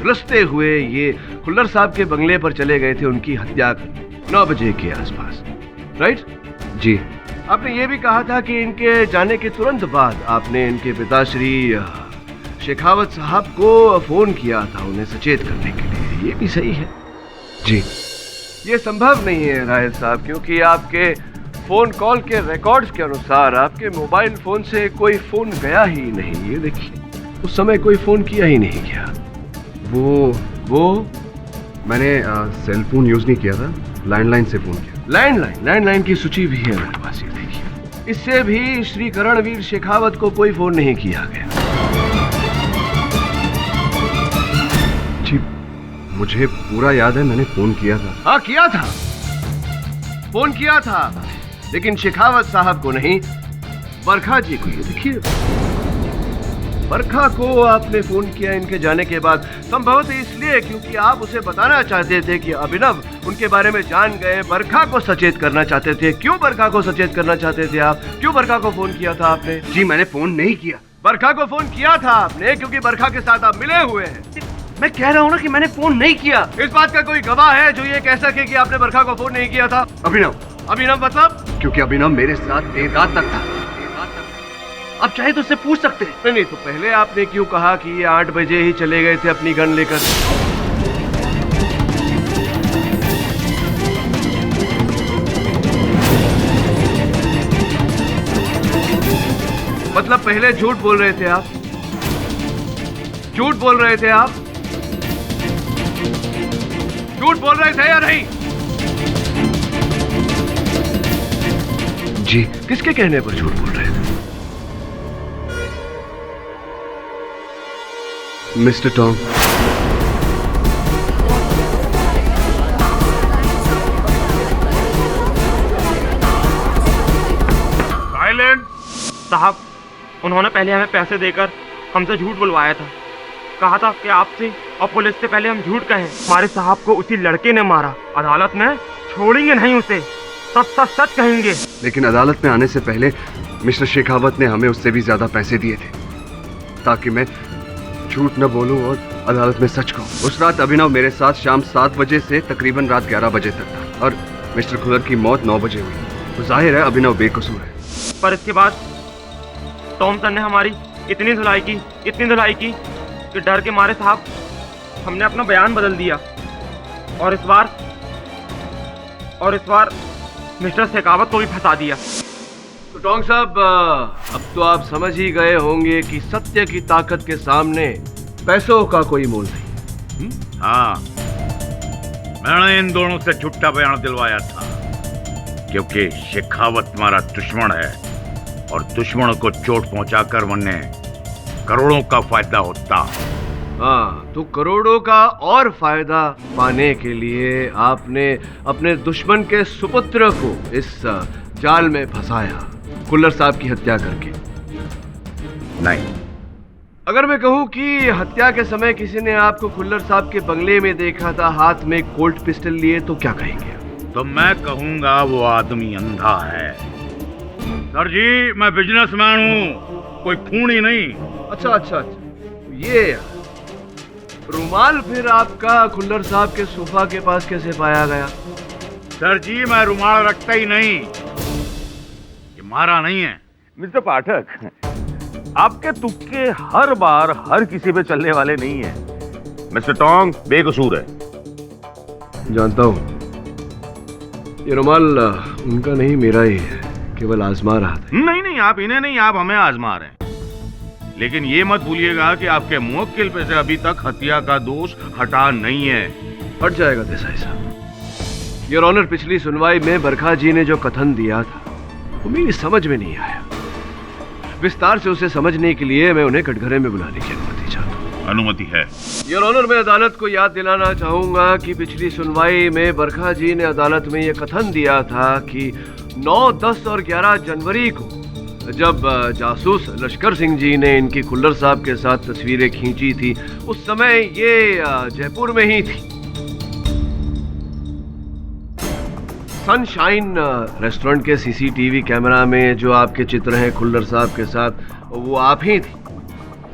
Speaker 2: रुसते हुए ये कुल्लर साहब के बंगले पर चले गए थे उनकी हत्या करने 9 बजे के आसपास, राइट?
Speaker 10: जी।
Speaker 2: आपने ये भी कहा था कि इनके जाने के तुरंत बाद आपने इनके पिताश्री शेखावत साहब को फोन किया था उन्हें सचेत करने के लिए, ये भी सही है?
Speaker 10: जी।
Speaker 2: ये संभव नहीं है रायल साहब, क्योंकि आपके फोन कॉल के रिकॉर्ड्स के अनुसार आपके मोबाइल फोन से कोई फोन गया ही नहीं। ये देखिए, उस समय कोई फोन किया ही नहीं गया।
Speaker 10: वो मैंने सेल फोन यूज नहीं किया था, लैंडलाइन से फोन किया।
Speaker 2: लैंडलाइन की सूची भी है मेरे पास, ये देखिए। इससे भी श्री करणवीर शेखावत को कोई फोन नहीं किया गया।
Speaker 10: जी, मुझे पूरा याद है मैंने फोन किया था।
Speaker 2: हाँ, किया था, फोन किया था, लेकिन शेखावत साहब को नहीं, बरखा जी को। ये देखिए, बरखा को आपने फोन किया इनके जाने के बाद, संभवतः इसलिए क्योंकि आप उसे बताना चाहते थे कि अभिनव उनके बारे में जान गए, बरखा को सचेत करना चाहते थे। क्यों बरखा को सचेत करना चाहते थे आप? क्यों बरखा को फोन किया था आपने?
Speaker 10: जी, मैंने फोन नहीं किया।
Speaker 2: बरखा को फोन किया था आपने क्योंकि बरखा के साथ आप मिले हुए हैं।
Speaker 10: मैं कह रहा हूँ ना कि मैंने फोन नहीं किया।
Speaker 2: इस बात का कोई गवाह है जो ये कह सके कि आपने बरखा को फोन नहीं किया था? अभिनव मतलब?
Speaker 10: क्योंकि अभिनव मेरे साथ देर रात तक था। आप चाहे तो उससे पूछ सकते हैं।
Speaker 2: नहीं, तो पहले आपने क्यों कहा कि ये 8 बजे ही चले गए थे अपनी गन लेकर? मतलब पहले झूठ बोल रहे थे आप? झूठ बोल रहे थे आप? झूठ बोल रहे थे या नहीं? जी किसके कहने पर झूठ बोल रहे थे? Mister Tom,
Speaker 10: silent.
Speaker 3: साहब, उन्होंने पहले हमें पैसे देकर हमसे झूठ बुलवाया था। कहा था कि आपसे और पुलिस से पहले हम झूठ कहें। हमारे साहब को उसी लड़के ने मारा। अदालत में छोड़ेंगे नहीं उसे, सब सच सच कहेंगे।
Speaker 2: लेकिन अदालत में आने से पहले मिस्टर शेखावत ने हमें उससे भी ज्यादा पैसे दिए थे ताकि मैं झूठ न बोलूं और अदालत में सच कहूं। उस रात अभिनव मेरे साथ शाम 7 बजे से तकरीबन रात 11 बजे तक था और मिस्टर खुल्लर की मौत 9 बजे हुई। तो जाहिर है अभिनव बेकसूर है।
Speaker 3: पर इसके बाद टॉम सर ने हमारी इतनी धुलाई की कि डर के मारे साहब हमने अपना बयान बदल दिया और इस बार मिस्टर शेखावत को भी फंसा दिया।
Speaker 2: तो टोंग साहब, अब तो आप समझ ही गए होंगे कि सत्य की ताकत के सामने पैसों का कोई मोल नहीं।
Speaker 10: हाँ, मैंने इन दोनों से झूठा बयान दिलवाया था क्योंकि शेखावत हमारा दुश्मन है और दुश्मनों को चोट पहुंचाकर वरने करोड़ों का फायदा होता।
Speaker 2: हाँ, तो करोड़ों का और फायदा पाने के लिए आपने अपने दुश्मन के सुपुत्र को इस जाल में फंसाया, खुल्लर साहब की हत्या करके।
Speaker 10: नहीं,
Speaker 2: अगर मैं कहूं कि हत्या के समय किसी ने आपको खुल्लर साहब के बंगले में देखा था हाथ में कोल्ट पिस्टल लिए, तो क्या कहेंगे?
Speaker 10: तो मैं कहूंगा वो आदमी अंधा है। सर जी, मैं बिजनेसमैन हूँ, कोई खूनी नहीं।
Speaker 2: अच्छा, ये रुमाल फिर आपका खुल्लर साहब के सोफा के पास कैसे पाया गया?
Speaker 10: सर जी, मैं रुमाल रखता ही नहीं, ये मारा नहीं है।
Speaker 7: मिस्टर पाठक, आपके तुक्के हर बार हर किसी पे चलने वाले नहीं है। मिस्टर टोंग बेकसूर है।
Speaker 2: जानता हूँ, ये रुमाल उनका नहीं मेरा ही है, केवल आजमा रहा था।
Speaker 7: नहीं, आप इन्हें नहीं, आप हमें आजमा रहे हैं। लेकिन ये मत भूलिएगा कि आपके मुवक्किल पे से अभी तक हत्या का दोष हटा नहीं है।
Speaker 2: हट जाएगा देसाई साहब। योर ऑनर, पिछली सुनवाई में बरखा जी ने जो कथन दिया था वो मेरी समझ में नहीं आया। विस्तार से उसे समझने के लिए मैं उन्हें कटघरे में बुलाने की अनुमति चाहता हूँ।
Speaker 7: अनुमति है।
Speaker 2: योर ऑनर, मैं अदालत को याद दिलाना चाहूंगा कि पिछली सुनवाई में बरखा जी ने अदालत में यह कथन दिया था कि 9, 10 और 11 जनवरी को जब जासूस लश्कर सिंह जी ने इनकी खुल्लर साहब के साथ तस्वीरें खींची थी, उस समय ये जयपुर में ही थी। सनशाइन रेस्टोरेंट के सीसीटीवी कैमरा में जो आपके चित्र हैं खुल्लर साहब के साथ, वो आप ही थी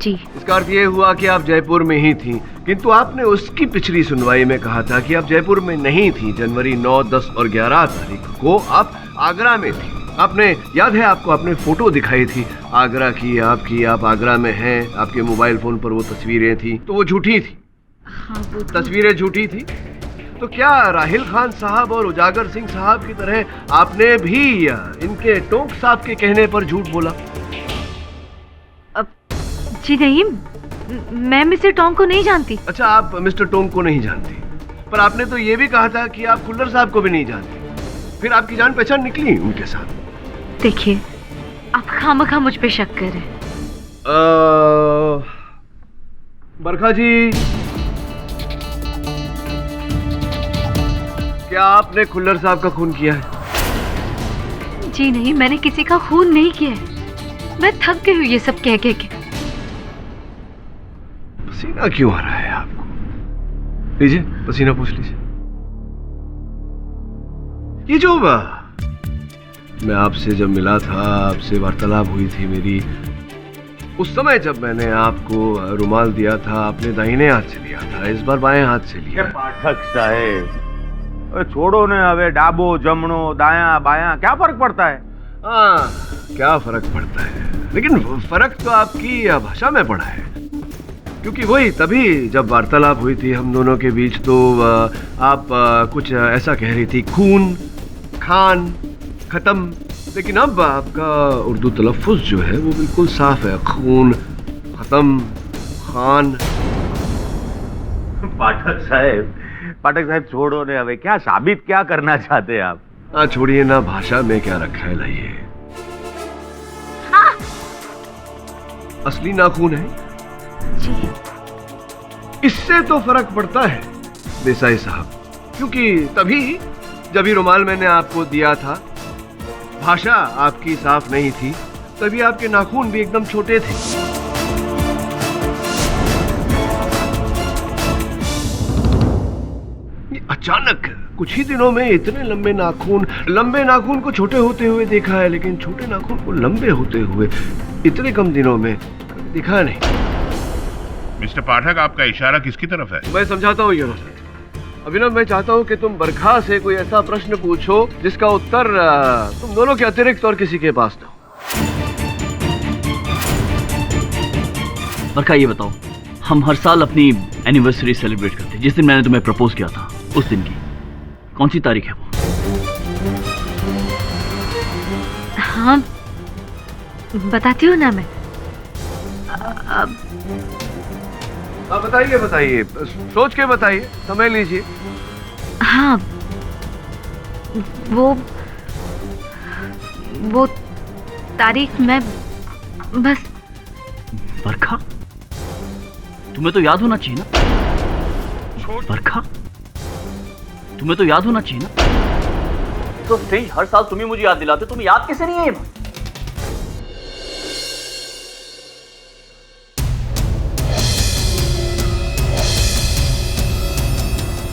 Speaker 8: जी।
Speaker 2: इसका अर्थ ये हुआ कि आप जयपुर में ही थी, किंतु आपने उसकी पिछली सुनवाई में कहा था कि आप जयपुर में नहीं थी। जनवरी 9, 10 और 11 तारीख को आप आगरा में थी। आपने याद है, आपको आपने फोटो दिखाई थी आगरा की, आपकी, आप आगरा में हैं, आपके मोबाइल फोन पर वो तस्वीरें थी, तो वो झूठी थी।
Speaker 8: हाँ, वो
Speaker 2: तस्वीरें झूठी थी। तो क्या राहिल खान साहब और उजागर सिंह साहब की तरह आपने भी इनके टोंक साहब के कहने पर झूठ बोला?
Speaker 8: जी नहीं, मैं मिस्टर टोंग को नहीं जानती।
Speaker 2: अच्छा, आप मिस्टर टोंग को नहीं जानती, पर आपने तो ये भी कहा था कि आप खुल्लर साहब को भी नहीं जानती। फिर आपकी जान पहचान निकली उनके साथ।
Speaker 8: देखिए, आप खामखा मुझ पे शक कर रहे हैं।
Speaker 2: बरखा जी, क्या आपने खुल्लर साहब का खून किया है?
Speaker 8: जी नहीं, मैंने किसी का खून नहीं किया है। मैं थक गई हूँ ये सब कह के।
Speaker 2: पसीना क्यों आ रहा है आपको? लीजिए, पसीना पूछ लीजिए। ये जो मैं आपसे जब मिला था, आपसे वार्तालाप हुई थी मेरी, उस समय जब मैंने आपको रुमाल दिया था, आपने दाहिने हाथ से लिया था, इस बार बाएं हाथ से लिया।
Speaker 7: पाठक साहेब, छोड़ो ने, हवे डाबो जमणो दाया बाया क्या फर्क पड़ता है?
Speaker 2: हाँ, क्या फर्क पड़ता है, लेकिन फर्क तो आपकी भाषा में पड़ा है। क्योंकि वही तभी जब वार्तालाप हुई थी हम दोनों के बीच, तो आप कुछ ऐसा कह रही थी, खून, खान, खत्म। लेकिन अब आपका उर्दू तलफ़ुज़ जो है वो बिल्कुल साफ है, खून, खत्म, खान।
Speaker 7: पाठक साहब छोड़ो ने, हवे क्या साबित क्या करना चाहते हैं आप?
Speaker 2: हाँ, छोड़िए ना, भाषा में क्या रखा है, लाइए। असली नाखून है?
Speaker 8: जी।
Speaker 2: इससे तो फर्क पड़ता है देसाई साहब, क्योंकि तभी जब ये रुमाल मैंने आपको दिया था, भाषा आपकी साफ नहीं थी, तभी आपके नाखून भी एकदम छोटे थे। ये अचानक कुछ ही दिनों में इतने लंबे नाखून को छोटे होते हुए देखा है, लेकिन छोटे नाखून को लंबे होते हुए इतने कम दिनों में दिखा नहीं।
Speaker 10: मिस्टर पाठक, आपका इशारा किसकी तरफ है?
Speaker 2: मैं समझाता हूँ योर ऑनर। अभिनव, मैं चाहता हूँ कि तुम बरखा से कोई ऐसा प्रश्न पूछो जिसका उत्तर तुम दोनों के अतिरिक्त और किसी के पास ना हो।
Speaker 12: बरखा, ये बताओ, हम हर साल अपनी एनिवर्सरी सेलिब्रेट करते हैं। जिस दिन मैंने तुम्हें प्रपोज किया था उस दिन की कौन सी तारीख है वो?
Speaker 8: हाँ, बताती हूँ ना मैं।
Speaker 2: बताइए बताइए, सोच के बताइए, समय लीजिए।
Speaker 8: हाँ, वो तारीख मैं बस।
Speaker 12: बरखा, तुम्हें तो याद होना चाहिए ना। बरखा, तुम्हें तो याद होना चाहिए ना। तो स्ट्रेंज, हर साल तुम ही मुझे याद दिलाते, तुम्हें याद कैसे नहीं है?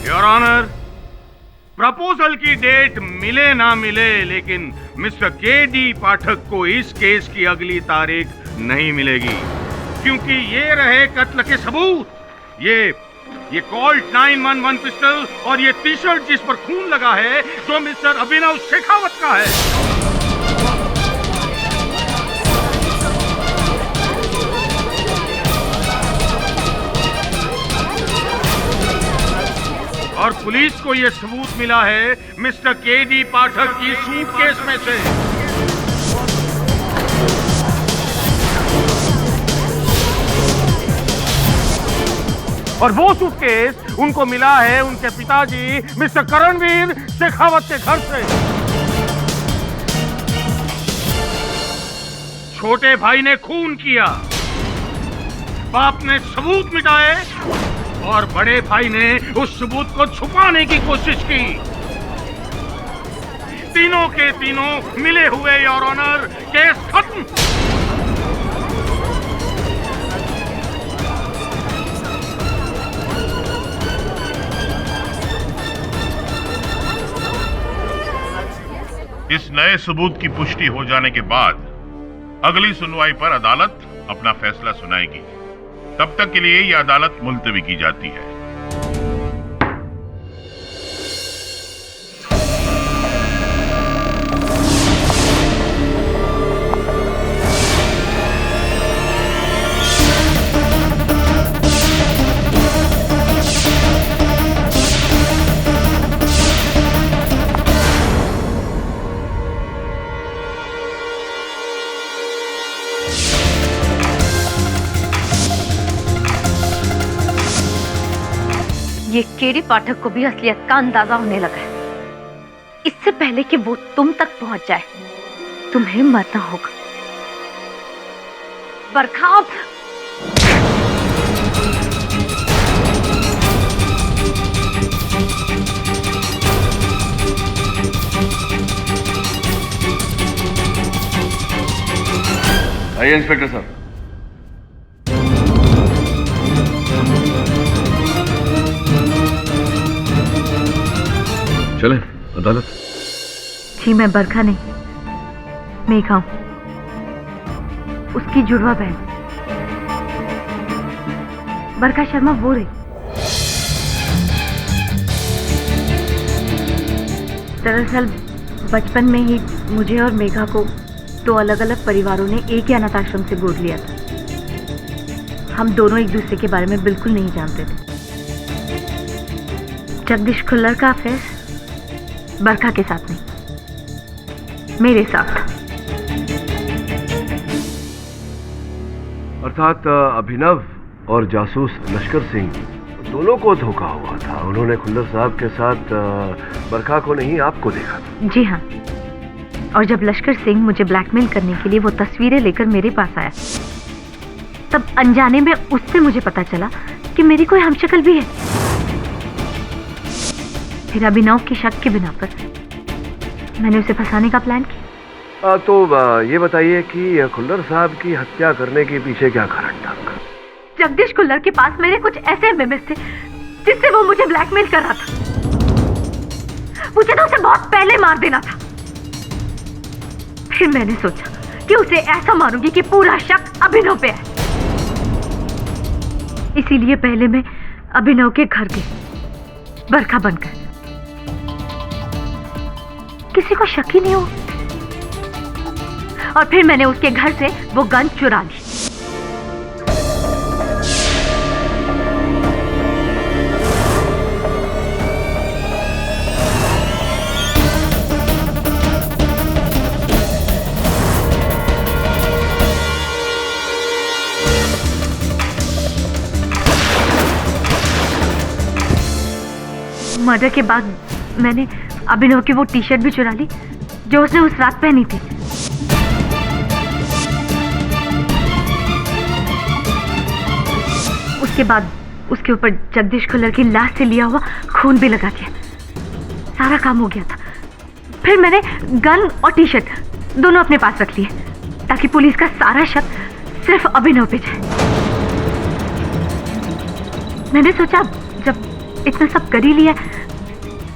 Speaker 10: योर ऑनर, प्रपोजल की डेट मिले ना मिले, लेकिन मिस्टर के.डी. पाठक को इस केस की अगली तारीख नहीं मिलेगी, क्योंकि ये रहे कत्ल के सबूत। ये कॉल्ट 911 पिस्टल और ये टी शर्ट जिस पर खून लगा है, जो मिस्टर अभिनव शेखावत का है। और पुलिस को यह सबूत मिला है मिस्टर के.डी. पाठक की सूटकेस में से। और वो सूटकेस उनको मिला है उनके पिताजी मिस्टर करणवीर शेखावत के घर से। छोटे भाई ने खून किया, बाप ने सबूत मिटाए, और बड़े भाई ने उस सबूत को छुपाने की कोशिश की। तीनों के तीनों मिले हुए योर ऑनर, केस खत्म।
Speaker 7: इस नए सबूत की पुष्टि हो जाने के बाद अगली सुनवाई पर अदालत अपना फैसला सुनाएगी। तब तक के लिए यह अदालत मुलतवी की जाती है।
Speaker 8: ये के.डी. पाठक को भी असलियत का अंदाजा होने लगा है। इससे पहले कि वो तुम तक पहुंच जाए, तुम्हें मरना होगा। बरखा,
Speaker 2: आइए इंस्पेक्टर साहब। चलें अदालत।
Speaker 8: जी, मैं बरखा नहीं, मेघा हूं, उसकी जुड़वा बहन। बरखा शर्मा वो रही। दरअसल बचपन में ही मुझे और मेघा को दो अलग अलग परिवारों ने एक ही अनाथ आश्रम से गोद लिया था। हम दोनों एक दूसरे के बारे में बिल्कुल नहीं जानते थे। जगदीश खुल्लर का अफेयर बरखा के साथ नहीं, मेरे साथ।
Speaker 2: अर्थात अभिनव और जासूस लश्कर सिंह दोनों को धोखा हुआ था। उन्होंने खुल्लर साहब के साथ बरखा को नहीं, आपको देखा था।
Speaker 8: जी हाँ, और जब लश्कर सिंह मुझे ब्लैकमेल करने के लिए वो तस्वीरें लेकर मेरे पास आया, तब अनजाने में उससे मुझे पता चला कि मेरी कोई हमशक्ल भी है। फिर अभिनव की शक के बिना पर मैंने उसे फंसाने का प्लान किया।
Speaker 2: तो ये बताइए कि खुल्लर साहब की हत्या करने के पीछे क्या कारण था?
Speaker 8: जगदीश खुल्लर के पास मेरे कुछ ऐसे एमएमएस थे जिससे वो मुझे ब्लैकमेल कर रहा था। मुझे तो उसे बहुत पहले मार देना था। फिर मैंने सोचा कि उसे ऐसा मारूंगी कि पूरा शक अभिनव पे है। इसीलिए पहले मैं अभिनव के घर गई बरखा बनकर, किसी को शक ही नहीं हो। और फिर मैंने उसके घर से वो गन चुरा ली। मर्डर के बाद मैंने अभिनव की वो टी शर्ट भी चुरा ली जो उसने उस रात पहनी थी। उसके बाद उसके ऊपर जगदीश खुल्लर की लाश से लिया हुआ खून भी लगा दिया। सारा काम हो गया था। फिर मैंने गन और टी शर्ट दोनों अपने पास रख लिए ताकि पुलिस का सारा शक सिर्फ अभिनव पे जाए। मैंने सोचा जब इतना सब कर ही लिया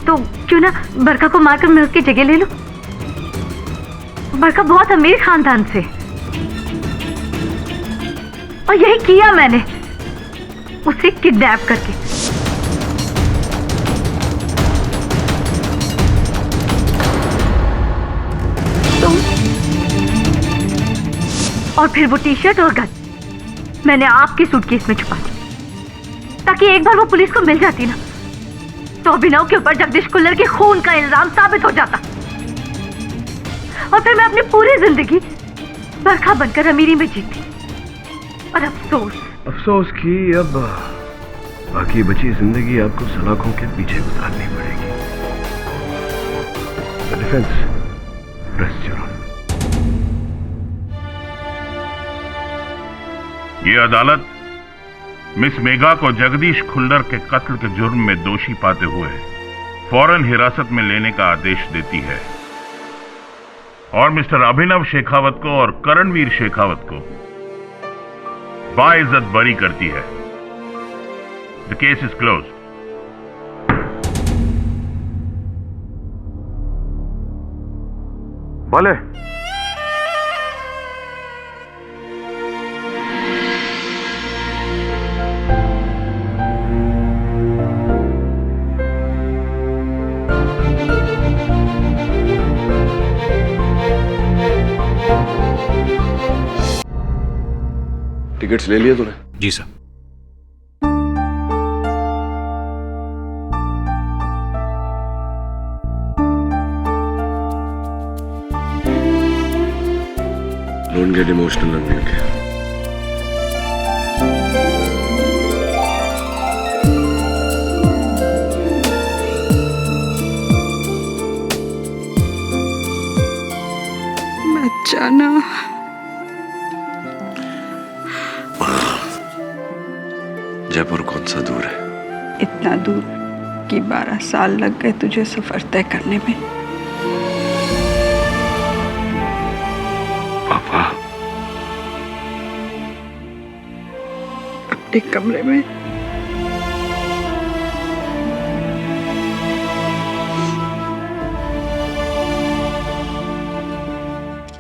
Speaker 8: तो क्यों ना बरखा को मारकर मैं उसकी जगह ले लूं। बरखा बहुत अमीर खानदान से, और यही किया मैंने, उसे किडनैप करके। और फिर वो टी शर्ट और गन मैंने आपके सूटकेस में छुपा दी ताकि एक बार वो पुलिस को मिल जाती ना तो अभिनव के ऊपर जगदीश खुल्लर के खून का इल्जाम साबित हो जाता। और फिर मैं अपनी पूरी जिंदगी बरखा बनकर अमीरी में जीती। और
Speaker 2: अफसोस कि अब बाकी बची जिंदगी आपको सलाखों के पीछे गुजारनी पड़ेगी। Defence restaurant.
Speaker 10: ये अदालत मिस मेघा को जगदीश खुल्लर के कत्ल के जुर्म में दोषी पाते हुए फौरन हिरासत में लेने का आदेश देती है और मिस्टर अभिनव शेखावत को और करणवीर शेखावत को बाइज्जत बरी करती है। The case is close.
Speaker 2: भले।
Speaker 5: टिकट्स ले लिए तूने?
Speaker 4: जी sir.
Speaker 5: Don't get emotional on me, okay?
Speaker 6: मत जाना।
Speaker 5: जयपुर कौन सा दूर है?
Speaker 6: इतना दूर कि 12 साल लग गए तुझे सफर तय करने में।
Speaker 5: पापा
Speaker 6: अपने कमरे में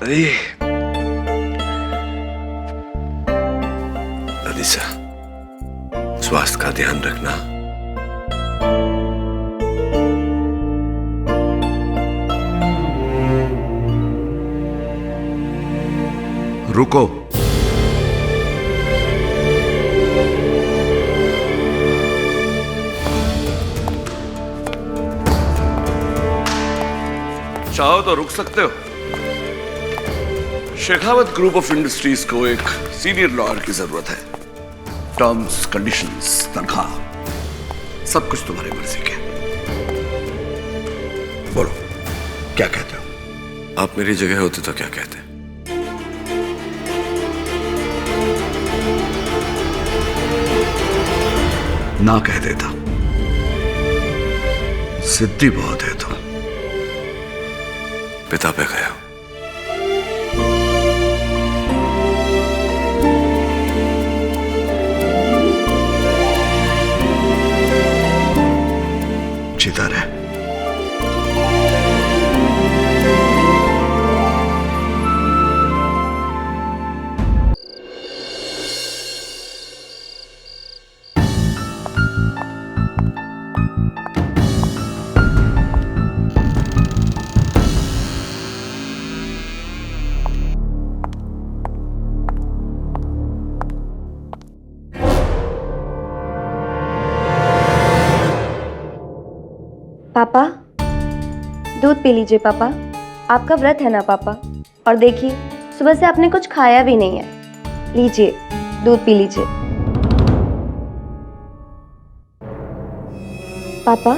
Speaker 5: अरे अनिसा, स्वास्थ्य का ध्यान रखना। रुको।
Speaker 9: चाहो तो रुक सकते हो। शेखावत ग्रुप ऑफ इंडस्ट्रीज को एक सीनियर लॉयर की जरूरत है। टर्म्स, कंडीशंस, तनख्वाह, सब कुछ तुम्हारी मर्जी के। बोलो क्या कहते हो?
Speaker 5: आप मेरी जगह होते तो क्या कहते?
Speaker 9: ना कह देता। जिद्दी बहुत है तुम। पिता पे गया। जीता रहे।
Speaker 13: पापा, दूध पी लीजिए पापा। आपका व्रत है ना पापा। और देखिए, सुबह से आपने कुछ खाया भी नहीं है। लीजिए, दूध पी लीजिए। पापा,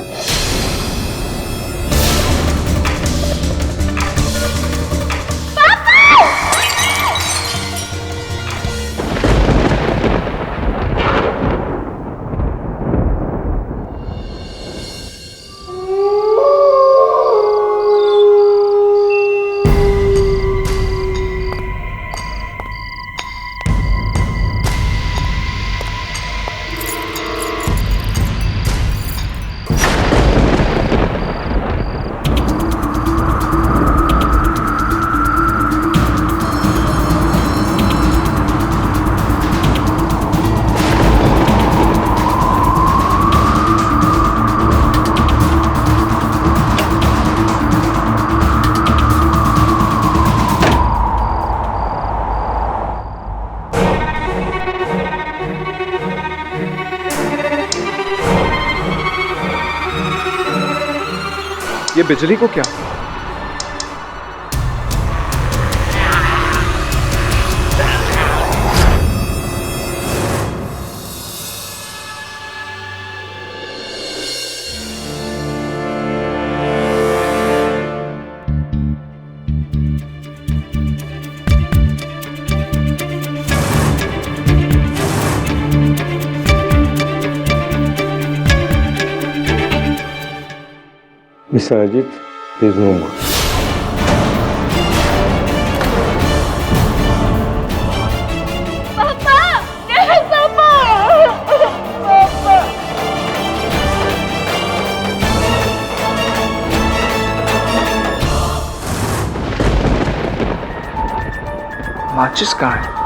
Speaker 11: ये बिजली को क्या?
Speaker 10: Mr. Ajit, there is no more.
Speaker 8: पापा, नहीं पापा, पापा।
Speaker 11: माचिस कहाँ है?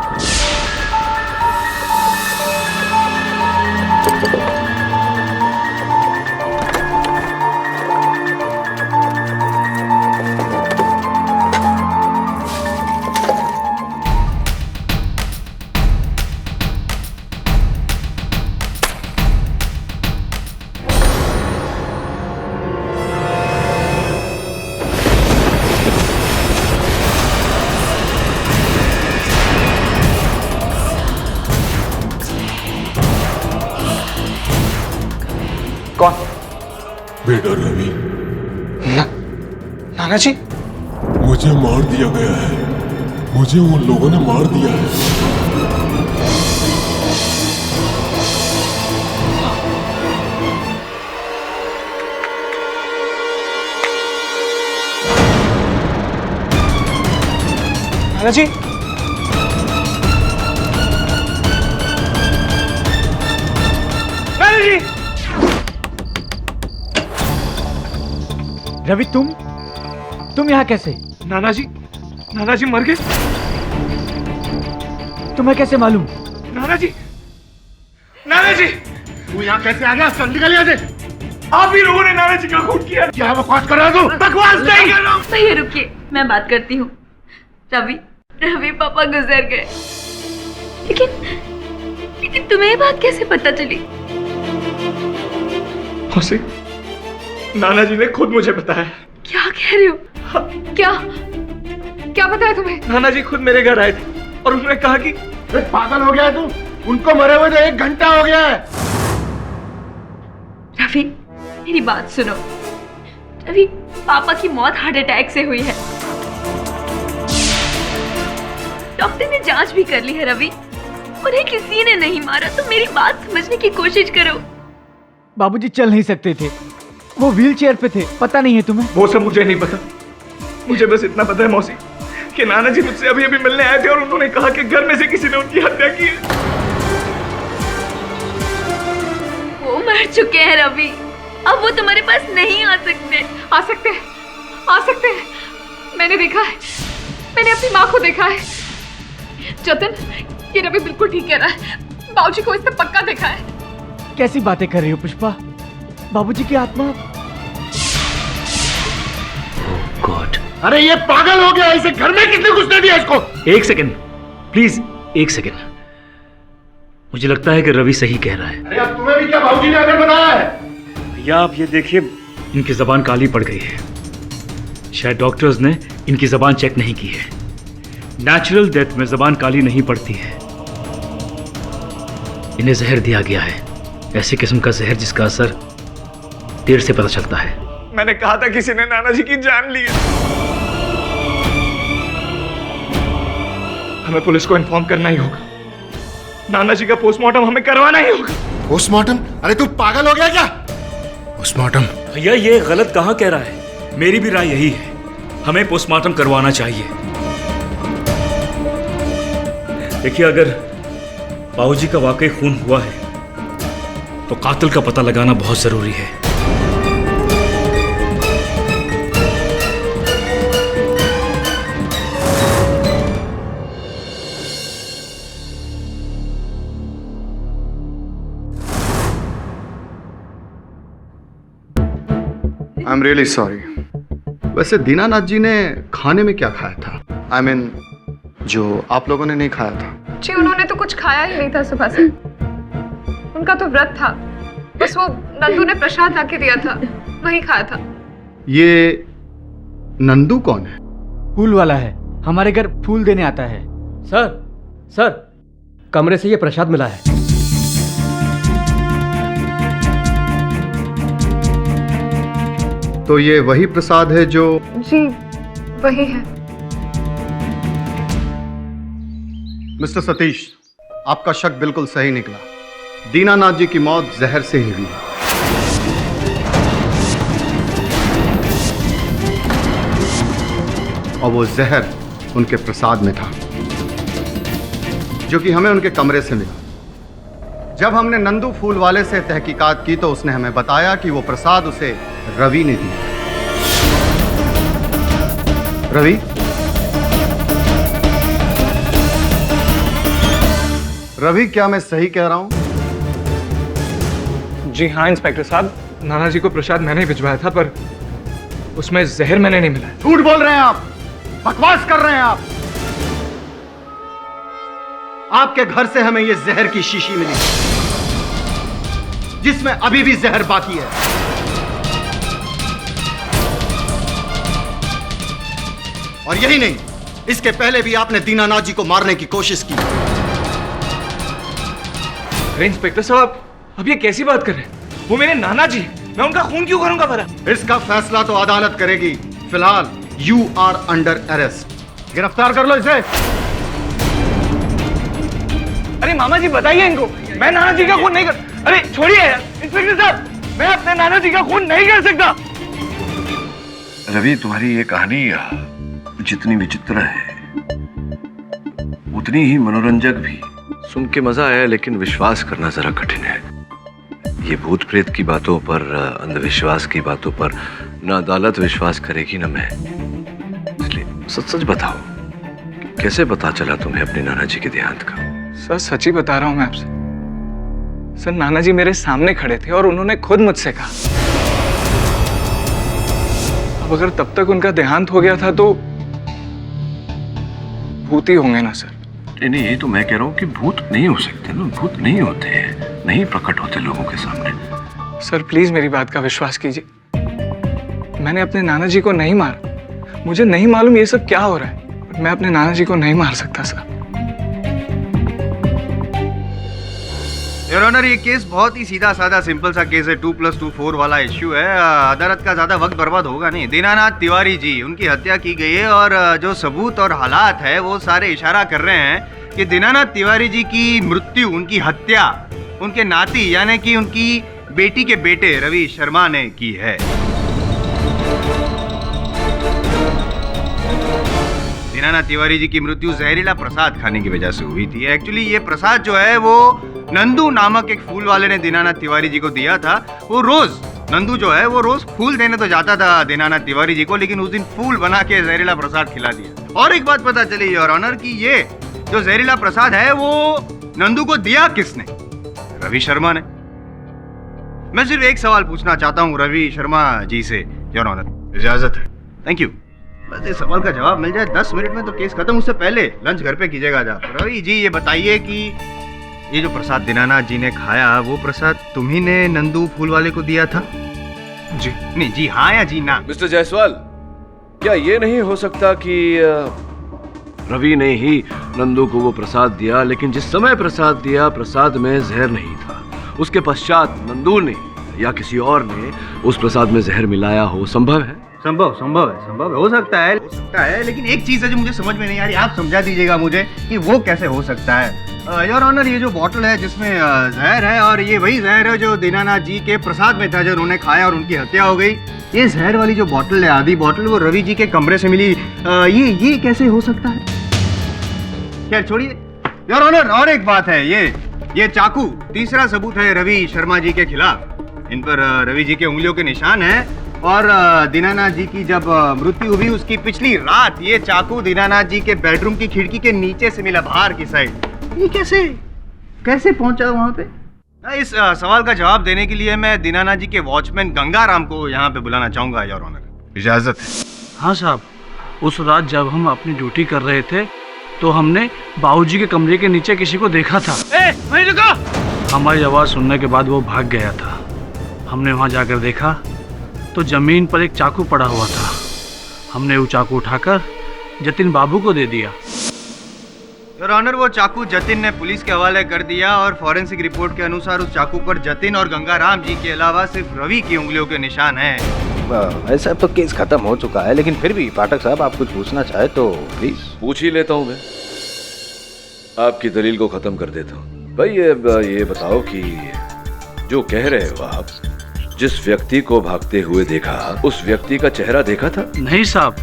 Speaker 11: कौन?
Speaker 14: बेटा रवि।
Speaker 11: नाना जी,
Speaker 14: मुझे मार दिया गया है। मुझे उन लोगों ने मार दिया है।
Speaker 11: नाना जी, नाना जी,
Speaker 3: रवि तुम यहाँ कैसे?
Speaker 11: नाना जी मर गए।
Speaker 3: तुम्हें कैसे मालूम?
Speaker 11: नाना जी, तू यहाँ कैसे आ गया? चल निकल यहाँ से। आप ही लोगों ने नाना जी का खून किया। क्या बकवास कर रहा तू? बकवास नहीं कर रहा हूँ।
Speaker 8: सही रुकिए, मैं बात करती हूँ। रवि पापा गुजर गए। लेकिन तुम्हें ये बात कैसे पता चली?
Speaker 11: मौसी, नाना जी ने खुद मुझे बताया।
Speaker 8: क्या कह रहे हो? क्या बताया तुम्हें?
Speaker 11: नाना जी खुद मेरे घर आए थे और उन्होंने कहा कि पागल हो गया है तू, उनको मरे हुए तो 1 घंटा हो गया है।
Speaker 8: रवि, मेरी बात सुनो। रवि, पापा की मौत हार्ट अटैक से हुई है। डॉक्टर ने जांच भी कर ली है रवि, उन्हें किसी ने नहीं मारा। तो मेरी बात समझने की कोशिश करो।
Speaker 15: बाबूजी चल नहीं सकते थे, वो व्हील चेयर पे थे, पता नहीं है तुम्हें?
Speaker 3: वो सब मुझे नहीं पता, मुझे बस इतना पता है मौसी कि नाना जी मुझसे अभी अभी मिलने आए थे और उन्होंने कहा कि घर में से किसी ने उनकी हत्या की है।
Speaker 8: वो मर चुके हैं रवि, अब वो तुम्हारे पास नहीं आ सकते।
Speaker 16: आ सकते हैं, आ सकते हैं। मैंने देखा है, मैंने अपनी माँ को देखा है। जतन, ये रवि बिल्कुल ठीक कह रहा है, बाबूजी को इसने पक्का देखा है।
Speaker 15: कैसी बातें कर रही हो पुष्पा? बाबूजी की आत्मा।
Speaker 10: गॉड, अरे ये पागल हो गया, इसे घर में किसने घुसने दिया इसको?
Speaker 12: एक सेकंड प्लीज, एक सेकंड। मुझे लगता है कि रवि सही कह रहा है।
Speaker 10: अरे अब तुम्हें भी क्या बाबूजी ने आकर बताया है?
Speaker 12: भैया आप ये देखिए, इनकी जबान काली पड़ गई है। शायद डॉक्टर्स ने इनकी जबान चेक नहीं की है। नेचुरल डेथ में जबान काली नहीं पड़ती है। इन्हें जहर दिया गया है, ऐसे किस्म का जहर जिसका असर देर से पता चलता है।
Speaker 3: मैंने कहा था किसी ने नाना जी की जान ली है। हमें पुलिस को इन्फॉर्म करना ही होगा। नाना जी का पोस्टमार्टम हमें करवाना ही होगा।
Speaker 10: पोस्टमार्टम? अरे तू पागल हो गया क्या? पोस्टमार्टम?
Speaker 12: भैया ये गलत कहाँ कह रहा है? मेरी भी राय यही है, हमें पोस्टमार्टम करवाना चाहिए। देखिए अगर बाबूजी का वाकई खून हुआ है तो कातिल का पता लगाना बहुत जरूरी है।
Speaker 17: I am really sorry. वैसे दीनानाथ जी ने खाने में क्या खाया था? I mean, जो आप लोगों ने नहीं खाया था।
Speaker 16: जी उन्होंने तो कुछ खाया ही नहीं था सुबह से, उनका तो व्रत था। बस वो नंदू ने प्रसाद लाके दिया था, वही खाया था।
Speaker 17: ये नंदू कौन है?
Speaker 15: फूल वाला है, हमारे घर फूल देने आता है।
Speaker 11: सर कमरे से ये प्रसाद मिला है।
Speaker 17: तो ये वही प्रसाद है जो?
Speaker 16: जी वही है।
Speaker 17: मिस्टर सतीश, आपका शक बिल्कुल सही निकला। दीनानाथ जी की मौत जहर से ही हुई। और वो जहर उनके प्रसाद में था, जो कि हमें उनके कमरे से मिला। जब हमने नंदू फूल वाले से तहकीकात की तो उसने हमें बताया कि वो प्रसाद उसे रवि ने दिया। रवि? रवि, क्या मैं सही कह रहा हूं?
Speaker 3: जी हाँ इंस्पेक्टर साहब, नाना जी को प्रसाद मैंने ही भिजवाया था, पर उसमें जहर मैंने नहीं मिलाया।
Speaker 17: झूठ बोल रहे हैं आप, बकवास कर रहे हैं आप। आपके घर से हमें ये जहर की शीशी मिली, जिसमें अभी भी जहर बाकी है। और यही नहीं, इसके पहले भी आपने दीनानाथ जी को मारने की कोशिश की।
Speaker 3: अरे इंस्पेक्टर साहब, अब ये कैसी बात कर रहे हैं? वो मेरे नाना जी, मैं उनका खून क्यों करूंगा भला?
Speaker 17: इसका फैसला तो अदालत करेगी। फिलहाल यू आर अंडर अरेस्ट। गिरफ्तार कर लो इसे।
Speaker 3: अरे मामा जी बताइए इनको, मैं नाना जी का खून नहीं कर। अरे छोड़िए यार इंस्पेक्टर साहब, मैं अपने नाना जी का खून नहीं कर सकता।
Speaker 5: रवि, तुम्हारी ये कहानी जितनी विचित्र है उतनी ही मनोरंजक भी। सुन के मजा आया, लेकिन विश्वास करना जरा कठिन है। ये भूत प्रेत की बातों पर, अंधविश्वास की बातों पर ना अदालत विश्वास करेगी ना मैं। इसलिए सच सच बताओ, कैसे पता चला तुम्हें अपने नाना जी के देहांत का?
Speaker 3: सर सच ही बता रहा हूं मैं आपसे। सर नाना जी मेरे सामने खड़े थे और उन्होंने खुद मुझसे कहा। अब अगर तब तक उनका देहांत हो गया था तो भूत ही होंगे ना सर?
Speaker 5: नहीं, ये तो मैं कह रहा हूँ कि भूत नहीं हो सकते ना, भूत नहीं होते हैं, नहीं प्रकट होते लोगों के सामने।
Speaker 3: सर प्लीज मेरी बात का विश्वास कीजिए, मैंने अपने नाना जी को नहीं मारा। मुझे नहीं मालूम ये सब क्या हो रहा है, पर मैं अपने नाना जी को नहीं मार सकता सर।
Speaker 18: योर ऑनर, ये केस बहुत ही सीधा साधा सिंपल सा केस है। 2+2=4 वाला इश्यू है। अदालत का ज्यादा वक्त बर्बाद होगा नहीं। दीनानाथ तिवारी जी, उनकी हत्या की गई है और जो सबूत और हालात है वो सारे इशारा कर रहे हैं कि दीनानाथ तिवारी जी की मृत्यु, उनकी हत्या, उनके नाती यानी कि उनकी बेटी के बेटे रवि शर्मा ने की है। दीनानाथ तिवारी जी की मृत्यु जहरीला प्रसाद खाने की वजह से हुई थी। एक्चुअली ये प्रसाद जो है वो नंदू नामक एक फूल वाले ने दीनानाथ तिवारी जी को दिया था। वो रोज नंदू जो है वो रोज फूल देने तो जाता था दीनानाथ तिवारी जी को, लेकिन उस दिन फूल बना के जहरीला प्रसाद खिला दिया। और एक बात पता चली योर ऑनर कि ये जो जहरीला प्रसाद है वो नंदू को दिया किसने? रवि शर्मा ने। मैं सिर्फ एक सवाल पूछना चाहता हूँ रवि शर्मा जी से योर ऑनर, इजाजत है? Thank you. बस इस सवाल का जवाब मिल जाए 10 मिनट में तो केस खत्म, उससे पहले लंच घर पे कीजिएगा आप। रवि जी ये बताइए कि ये जो प्रसाद दीनानाथ जी ने खाया वो प्रसाद तुम्ही ने नंदू फूल वाले को दिया था? जी नहीं, जी हाँ या जी ना?
Speaker 5: मिस्टर जायसवाल, क्या ये नहीं हो सकता कि रवि ने ही नंदू को वो प्रसाद दिया, लेकिन जिस समय प्रसाद दिया प्रसाद में जहर नहीं था, उसके पश्चात नंदू ने या किसी और ने उस प्रसाद में जहर मिलाया हो? संभव है?
Speaker 18: संभव है, हो सकता है, लेकिन एक चीज है जो मुझे समझ में नहीं आ रही, आप समझा दीजिएगा मुझे कि वो कैसे हो सकता है। योर ऑनर, ये जो बॉटल है जिसमें जहर है, और ये वही जहर है जो दीनानाथ जी के प्रसाद में था जो उन्होंने खाया और उनकी हत्या हो गई। ये जहर वाली जो बॉटल है, आधी बॉटल, वो रवि जी के कमरे से मिली। ये कैसे हो सकता है? क्या छोड़िए योर ऑनर, और एक बात है, ये चाकू तीसरा सबूत है रवि शर्मा जी के खिलाफ। इन पर रवि जी के उंगलियों के निशान हैं, और दीनानाथ जी की जब मृत्यु हुई उसकी पिछली रात ये चाकू दीनानाथ जी के बेडरूम की खिड़की के नीचे से मिला, बाहर की साइड। ये कैसे पहुंचा वहां पे? इस सवाल का जवाब देने के लिए मैं दीनानाथ जी के वॉचमैन गंगाराम को यहाँ पे बुलाना चाहूंगा योर ऑनर, इजाजत है?
Speaker 12: हाँ साहब, उस रात जब हम अपनी ड्यूटी कर रहे थे तो हमने बाबूजी के कमरे के नीचे किसी को देखा था।
Speaker 3: वहीं रुको!
Speaker 12: हमारी आवाज सुनने के बाद वो भाग गया था। हमने वहां जाकर देखा तो जमीन पर एक चाकू पड़ा हुआ था। हमने वो चाकू उठाकर जतिन बाबू को दे दिया।
Speaker 18: योर ऑनर, वो चाकू जतिन ने पुलिस के हवाले कर दिया, और फॉरेंसिक रिपोर्ट के अनुसार उस चाकू पर जतिन और गंगाराम जी के अलावा सिर्फ रवि की उंगलियों के निशान हैं।
Speaker 19: ऐसा तो केस खत्म हो चुका है, लेकिन फिर भी पाठक साहब आप कुछ पूछना चाहे तो प्लीज।
Speaker 5: पूछ ही लेता हूँ मैं, आपकी दलील को खत्म कर देता हूँ। भाई ये बताओ कि जो कह रहे हो आप, जिस व्यक्ति को भागते हुए देखा, उस व्यक्ति का चेहरा देखा था?
Speaker 12: नहीं साहब,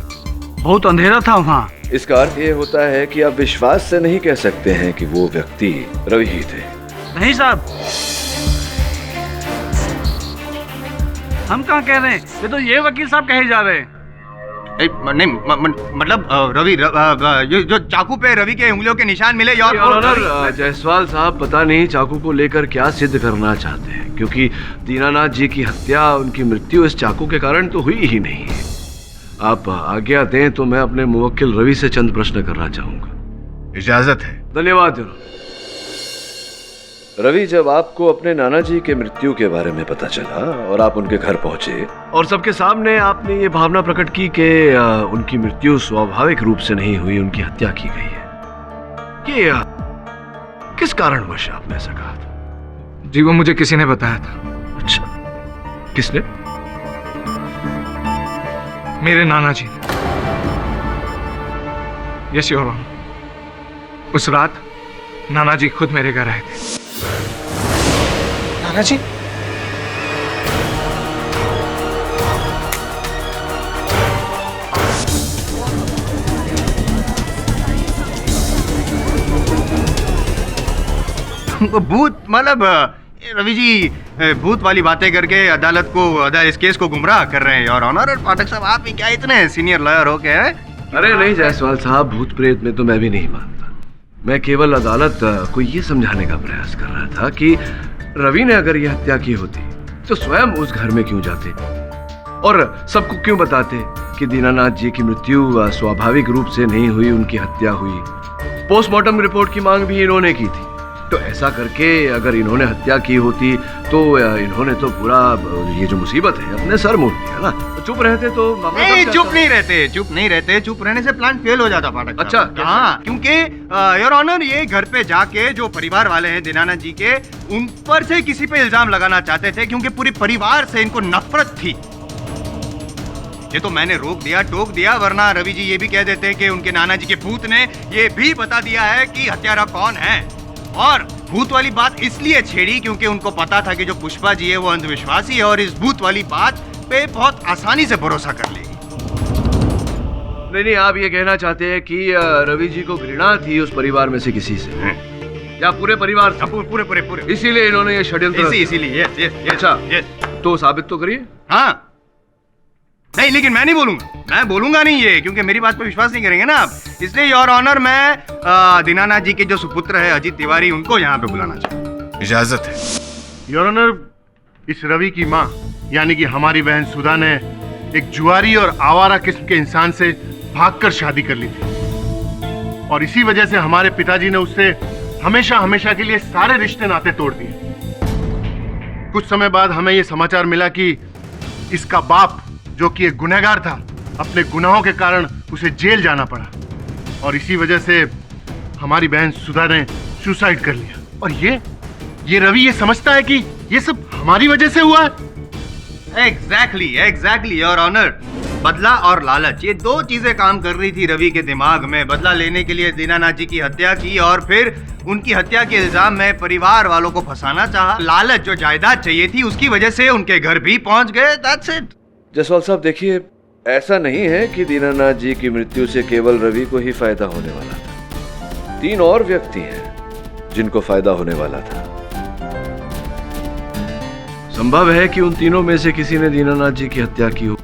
Speaker 12: बहुत अंधेरा था वहाँ।
Speaker 5: इसका अर्थ ये होता है कि आप विश्वास से नहीं कह सकते हैं कि वो व्यक्ति रवि ही थे।
Speaker 12: नहीं साहब, हम कहाँ कह रहे हैं, ये तो ये वकील साहब कहे जा रहे हैं।
Speaker 18: नहीं मतलब रवि जो चाकू पे रवि के उंगलियों के निशान मिले। योर
Speaker 5: ऑनर, जायसवाल साहब पता नहीं चाकू को लेकर क्या सिद्ध करना चाहते हैं, क्योंकि दीनानाथ जी की हत्या, उनकी मृत्यु इस चाकू के कारण तो हुई ही नहीं है। आप आज्ञा दें तो मैं अपने मुवक्किल रवि से चंद प्रश्न करना चाहूंगा।
Speaker 18: इजाजत है?
Speaker 5: धन्यवाद। रवि, जब आपको अपने नाना जी के मृत्यु के बारे में पता चला और आप उनके घर पहुंचे और सबके सामने आपने ये भावना प्रकट की कि उनकी मृत्यु स्वाभाविक रूप से नहीं हुई, उनकी हत्या की गई है, ये किस कारणवश आपने ऐसा कहा था?
Speaker 3: जी वो मुझे किसी ने बताया था।
Speaker 5: अच्छा, किसने?
Speaker 3: मेरे नाना जी। यस योर ऑनर, उस रात नाना जी खुद मेरे घर आए थे। नाना जी?
Speaker 18: भूत मतलब रवि जी भूत वाली बातें करके अदालत को, इस केस को गुमराह कर रहे हैं योर ऑनर। और पाठक साहब, आप भी क्या इतने सीनियर लॉयर हो गए हैं?
Speaker 5: अरे नहीं जायसवाल साहब, भूत प्रेत में तो मैं भी नहीं मानता। मैं केवल अदालत को ये समझाने का प्रयास कर रहा था कि रवि ने अगर यह हत्या की होती तो स्वयं उस घर में क्यों जाते और सबको क्यों बताते कि दीनानाथ जी की मृत्यु स्वाभाविक रूप से नहीं हुई, उनकी हत्या हुई। पोस्टमार्टम रिपोर्ट की मांग भी इन्होंने की थी। तो ऐसा करके अगर इन्होंने हत्या की होती तो इन्होंने तो पूरा ये जो मुसीबत है अपने सर मोड़ दिया ना। तो चुप रहते तो
Speaker 18: नहीं, चुप नहीं रहते। चुप रहने से प्लान फेल हो जाता पाठक।
Speaker 5: अच्छा,
Speaker 18: हाँ, क्योंकि योर ऑनर ये घर पे जाके जो परिवार वाले हैं दीनानाथ जी के, उन पर से किसी पे इल्जाम लगाना चाहते थे, क्योंकि पूरी परिवार से इनको नफरत थी। ये तो मैंने रोक दिया, टोक दिया, वरना रवि जी ये भी कह देते कि उनके नाना जी के भूत ने ये भी बता दिया है कि हत्यारा कौन है। और भूत वाली बात इसलिए छेड़ी क्योंकि उनको पता था कि जो पुष्पा जी है वो अंधविश्वासी है और इस भूत वाली बात पे बहुत आसानी से भरोसा कर लेगी।
Speaker 2: नहीं, आप ये कहना चाहते हैं कि रवि जी को घृणा थी उस परिवार में से किसी से, या पूरे परिवार से? पूरे इसीलिए इन्होंने ये षड्यंत्र
Speaker 18: इसीलिए
Speaker 2: अच्छा तो साबित तो करिए।
Speaker 18: हाँ नहीं, लेकिन मैं नहीं बोलूंगा, मैं बोलूंगा नहीं ये, क्योंकि मेरी बात पे विश्वास नहीं करेंगे ना आप। इसलिए योर ऑनर मैं दीनानाथ जी के जो सुपुत्र है अजीत तिवारी, उनको यहाँ पे बुलाना चाहूँ।
Speaker 10: इजाजत है। योर ऑनर, इस रवि की माँ यानी कि हमारी बहन सुधा ने एक जुआरी और आवारा किस्म के इंसान से भागकर शादी कर ली थी और इसी वजह से हमारे पिताजी ने उससे हमेशा हमेशा के लिए सारे रिश्ते नाते तोड़ दिए। कुछ समय बाद हमें यह समाचार मिला कि इसका बाप, जो कि एक गुनहगार था, अपने गुनाहों के कारण उसे जेल जाना पड़ा और इसी वजह से हमारी बहन सुधा ने सुसाइड कर लिया। और ये रवि ये समझता है कि ये सब हमारी वजह से हुआ है।
Speaker 18: Exactly your honour. बदला और लालच, ये दो चीजें काम कर रही थी रवि के दिमाग में। बदला लेने के लिए दीनानाथ जी की हत्या की और फिर उनकी हत्या के इल्जाम में परिवार वालों को फंसाना चाहा। लालच, जो जायदाद चाहिए थी, उसकी वजह से उनके घर भी पहुंच गए। That's it.
Speaker 5: जसवाल साहब देखिए, ऐसा नहीं है कि दीनानाथ जी की मृत्यु से केवल रवि को ही फायदा होने वाला था। 3 और व्यक्ति हैं जिनको फायदा होने वाला था।
Speaker 2: संभव है कि उन तीनों में से किसी ने दीनानाथ जी की हत्या की हो।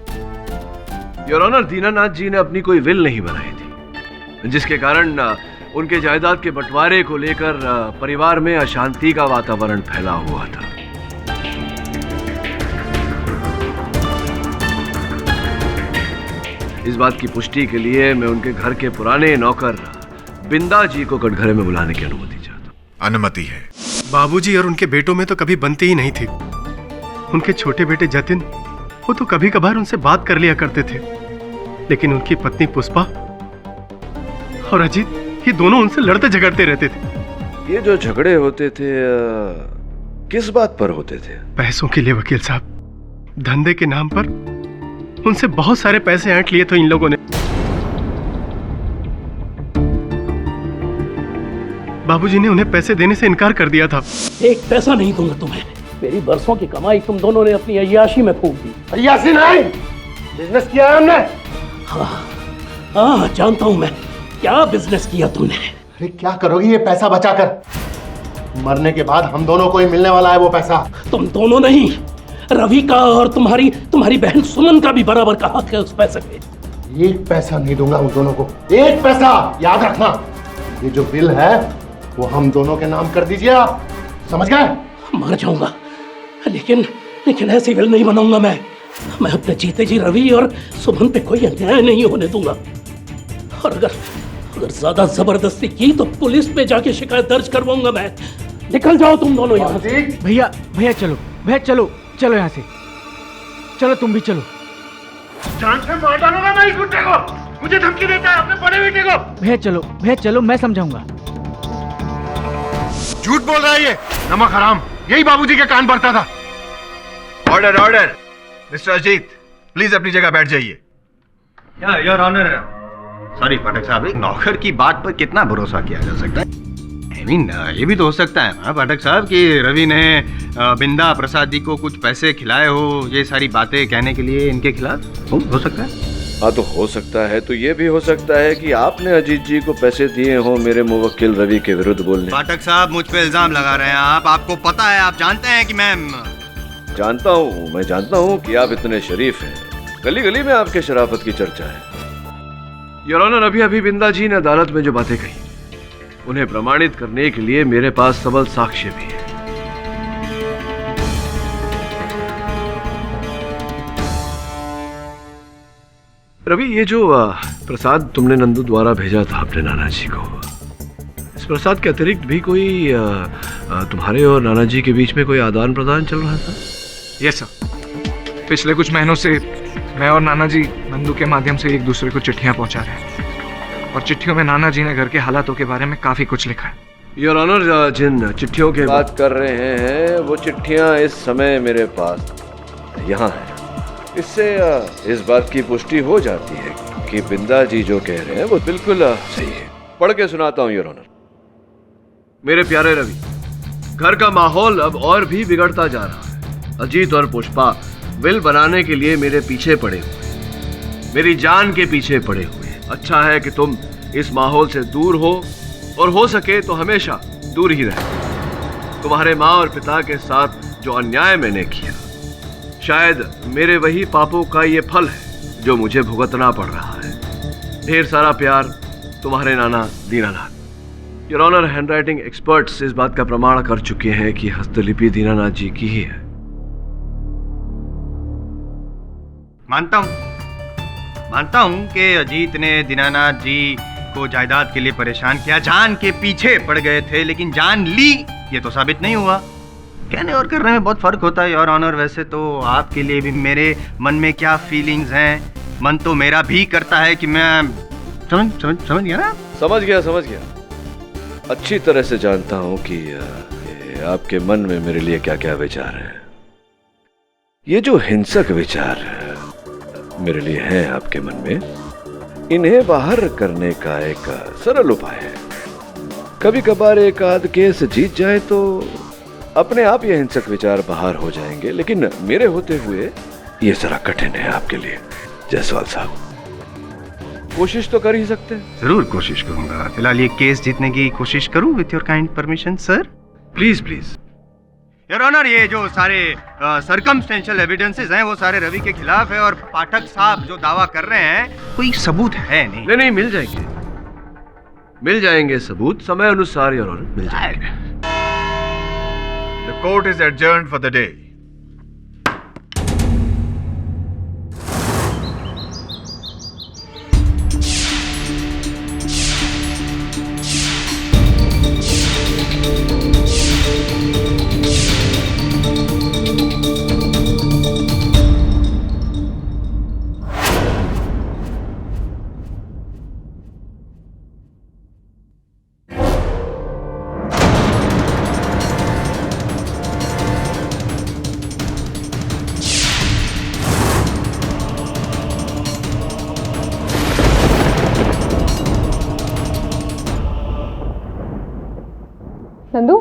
Speaker 2: योर ऑनर, दीनानाथ जी ने अपनी कोई विल नहीं बनाई थी, जिसके कारण उनके जायदाद के बंटवारे को लेकर परिवार में अशांति का वातावरण फैला हुआ था। इस बात की पुष्टि के लिए मैं उनके घर के पुराने नौकर बिंदा जी को कटघरे में बुलाने की अनुमति चाहता हूँ।
Speaker 10: अनुमति है।
Speaker 20: बाबूजी और उनके बेटों में तो कभी बनती ही नहीं थी। उनके छोटे बेटे जतिन, वो तो कभी कभार उनसे बात कर लिया करते थे, लेकिन उनकी पत्नी पुष्पा और अजीत, ये दोनों उनसे लड़ते झगड़ते रहते थे।
Speaker 5: ये जो झगड़े होते थे किस बात पर होते थे?
Speaker 20: पैसों के लिए वकील साहब। धंधे के नाम पर उनसे बहुत सारे पैसे ऐंठ लिए थे इन लोगों ने। बाबूजी ने उन्हें पैसे देने से इनकार कर दिया था।
Speaker 21: एक पैसा नहीं दूंगा तुम्हें। मेरी बरसों की कमाई तुम दोनों ने अपनी अय्याशी में फूंक दी।
Speaker 10: अय्याशी नहीं, बिजनेस किया है हमने।
Speaker 21: हाँ, जानता हूं मैं क्या बिजनेस किया तुमने।
Speaker 10: अरे क्या करोगी ये पैसा बचाकर? मरने के बाद हम दोनों को ही मिलने वाला है वो पैसा।
Speaker 21: तुम दोनों नहीं, रवि का और तुम्हारी बहन सुमन का भी बराबर का हक है उस पैसे पे।
Speaker 10: एक पैसा नहीं दूंगा उन दोनों को, एक पैसा। याद रखना, ये जो बिल है वो हम दोनों के नाम कर दीजिए आप, समझ गए?
Speaker 21: मर जाऊंगा लेकिन ऐसी बिल नहीं बनाऊंगा मैं अपने जीते जी रवि और सुमन पे कोई अन्याय नहीं होने दूंगा। और अगर ज्यादा जबरदस्ती की तो पुलिस में जाके शिकायत दर्ज करवाऊंगा मैं। निकल जाओ तुम दोनों यहाँ से।
Speaker 15: भैया चलो यहाँ से। चलो तुम भी चलो।
Speaker 10: जान से मार डालूंगा मैं इस गुंडे को। मुझे धमकी देता है अपने बड़े बेटे को।
Speaker 15: भैया चलो, मैं समझाऊंगा।
Speaker 10: झूठ बोल रहा है ये नमक हराम। यही बाबूजी के कान पड़ता था।
Speaker 18: ऑर्डर मिस्टर अजीत, प्लीज अपनी जगह बैठ जाइए। योर ऑनर, सॉरी पाठक साहब, एक नौकर की बात पर कितना भरोसा किया जा सकता है? ये भी तो हो सकता है ना पाठक साहब कि रवि ने बिंदा प्रसाद जी को कुछ पैसे खिलाए हो ये सारी बातें कहने के लिए इनके खिलाफ। हो सकता है।
Speaker 5: हाँ तो हो सकता है। तो ये भी हो सकता है कि आपने अजीत जी को पैसे दिए हो मेरे मुवक्किल रवि के विरुद्ध बोलने।
Speaker 18: पाठक साहब, मुझ पे इल्जाम लगा रहे हैं आप। आपको पता है, आप जानते हैं कि मैं
Speaker 5: जानता हूँ कि आप इतने शरीफ हैं। गली गली में आपके शराफत की चर्चा है।
Speaker 2: योर ऑनर, अभी बिंदा जी ने अदालत में जो बातें कही उन्हें प्रमाणित करने के लिए मेरे पास सबल साक्ष्य भी है। रवि, ये जो प्रसाद तुमने नंदू द्वारा भेजा था अपने नाना जी को, इस प्रसाद के अतिरिक्त भी कोई तुम्हारे और नाना जी के बीच में कोई आदान प्रदान चल रहा था?
Speaker 3: Yes sir. पिछले कुछ महीनों से मैं और नाना जी नंदू के माध्यम से एक दूसरे को चिट्ठियां पहुंचा रहे हैं और चिट्ठियों में नाना जी ने घर के हालातों के बारे में काफी कुछ लिखा है।
Speaker 2: योर ऑनर, जिन चिट्ठियों के
Speaker 5: बात कर रहे हैं वो चिट्ठियां इस समय मेरे पास यहाँ हैं। इससे इस बात की पुष्टि हो जाती है कि बिंदा जी जो कह रहे हैं वो बिल्कुल सही है। पढ़ के सुनाता हूँ योर ऑनर।
Speaker 2: मेरे प्यारे रवि, घर का माहौल अब और भी बिगड़ता जा रहा है। अजीत और पुष्पा विल बनाने के लिए मेरे पीछे पड़े हुए, मेरी जान के पीछे पड़े हुए। अच्छा है कि तुम इस माहौल से दूर हो, और हो सके तो हमेशा दूर ही रहे। तुम्हारे माँ और पिता के साथ जो अन्याय मैंने किया, शायद मेरे वही पापों का ये फल है जो मुझे भुगतना पड़ रहा है। ढेर सारा प्यार, तुम्हारे नाना Dinanath. Your honour, handwriting experts इस बात का प्रमाण कर चुके हैं कि हस्तलिपि दीनानाथ जी की ही है।
Speaker 18: मानता हूं कि अजीत ने दीनानाथ जी को जायदाद के लिए परेशान किया, जान के पीछे पड़ गए थे, लेकिन जान ली ये तो साबित नहीं हुआ। कहने और करने में बहुत फर्क होता है योर ऑनर। वैसे तो आपके लिए भी मेरे मन में क्या फीलिंग्स हैं, मन तो मेरा भी करता है कि मैं समझ गया ना?
Speaker 5: समझ गया। अच्छी तरह से जानता हूं कि आपके मन में मेरे लिए क्या क्या विचार हैं। ये जो हिंसक विचार मेरे लिए हैं आपके मन में, इन्हें बाहर करने का एक सरल उपाय है। कभी कभार एक आध केस जीत जाए तो अपने आप ये हिंसक विचार बाहर हो जाएंगे, लेकिन मेरे होते हुए ये जरा कठिन है आपके लिए। जायसवाल साहब, कोशिश तो कर ही सकते हैं।
Speaker 18: जरूर कोशिश करूंगा। फिलहाल ये केस जीतने की कोशिश करूं with your kind permission sir.
Speaker 5: Please.
Speaker 18: Your honour, ये जो सारे सर्कमस्टेंशियल एविडेंसेस हैं वो सारे रवि के खिलाफ है, और पाठक साहब जो दावा कर रहे हैं कोई सबूत है नहीं।
Speaker 2: नहीं, मिल जाएंगे सबूत समय अनुसार योर ऑनर, मिल जाएंगे।
Speaker 1: The court is adjourned for the day.
Speaker 16: Nandu,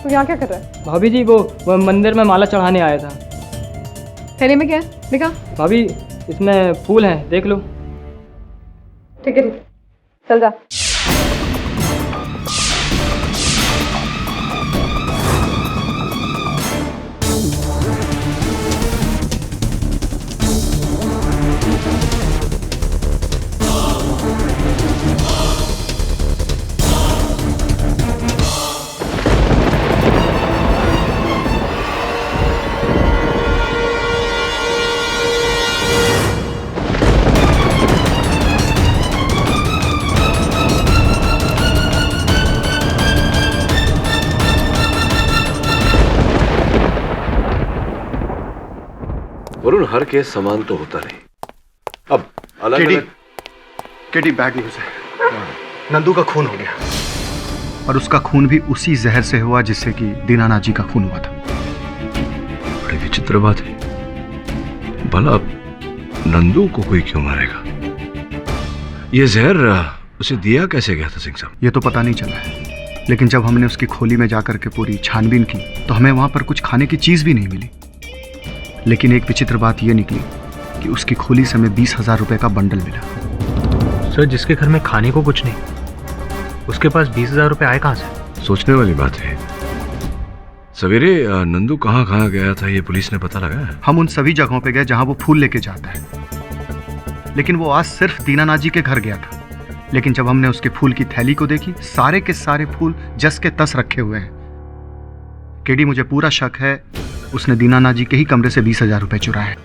Speaker 16: तू यहाँ क्या कर रहा है?
Speaker 22: भाभी जी वो मंदिर में माला चढ़ाने आया था।
Speaker 16: थैले में क्या है? दिखा।
Speaker 22: भाभी, इसमें फूल हैं, देख लो।
Speaker 16: ठीक है, चल जा।
Speaker 5: वरुण, हर केस समान तो होता नहीं। अब अलग
Speaker 17: केडी बैड न्यूज है। नंदू का खून हो गया, और उसका खून भी उसी जहर से हुआ जिससे कि दीनानाथ जी का खून हुआ था।
Speaker 5: बड़ी विचित्र बात है। भला नंदू को कोई क्यों मारेगा? ये जहर उसे दिया कैसे गया था सिंह साहब?
Speaker 17: ये तो पता नहीं चला है, लेकिन जब हमने उसकी खोली में जाकर के पूरी छानबीन की तो हमें वहां पर कुछ खाने की चीज भी नहीं मिली। लेकिन एक विचित्र बात यह निकली कि उसकी खोली से हमें 20,000 रुपए का बंडल मिला।
Speaker 4: सर, जिसके घर में खाने को कुछ नहीं, उसके पास 20,000 रुपए आए कहां से?
Speaker 5: सोचने वाली बात है। सवेरे नंदू कहाँ गया था ये पुलिस ने पता लगाया?
Speaker 17: हम उन सभी जगहों पे गए जहां वो फूल लेके जाता है, लेकिन वो आज सिर्फ दीनानाथ जी के घर गया था। लेकिन जब हमने उसके फूल की थैली को देखी, सारे के सारे फूल जस के तस रखे हुए हैं। केडी, मुझे पूरा शक है उसने दीनानाथ जी के ही कमरे से 20,000 रुपए चुराए।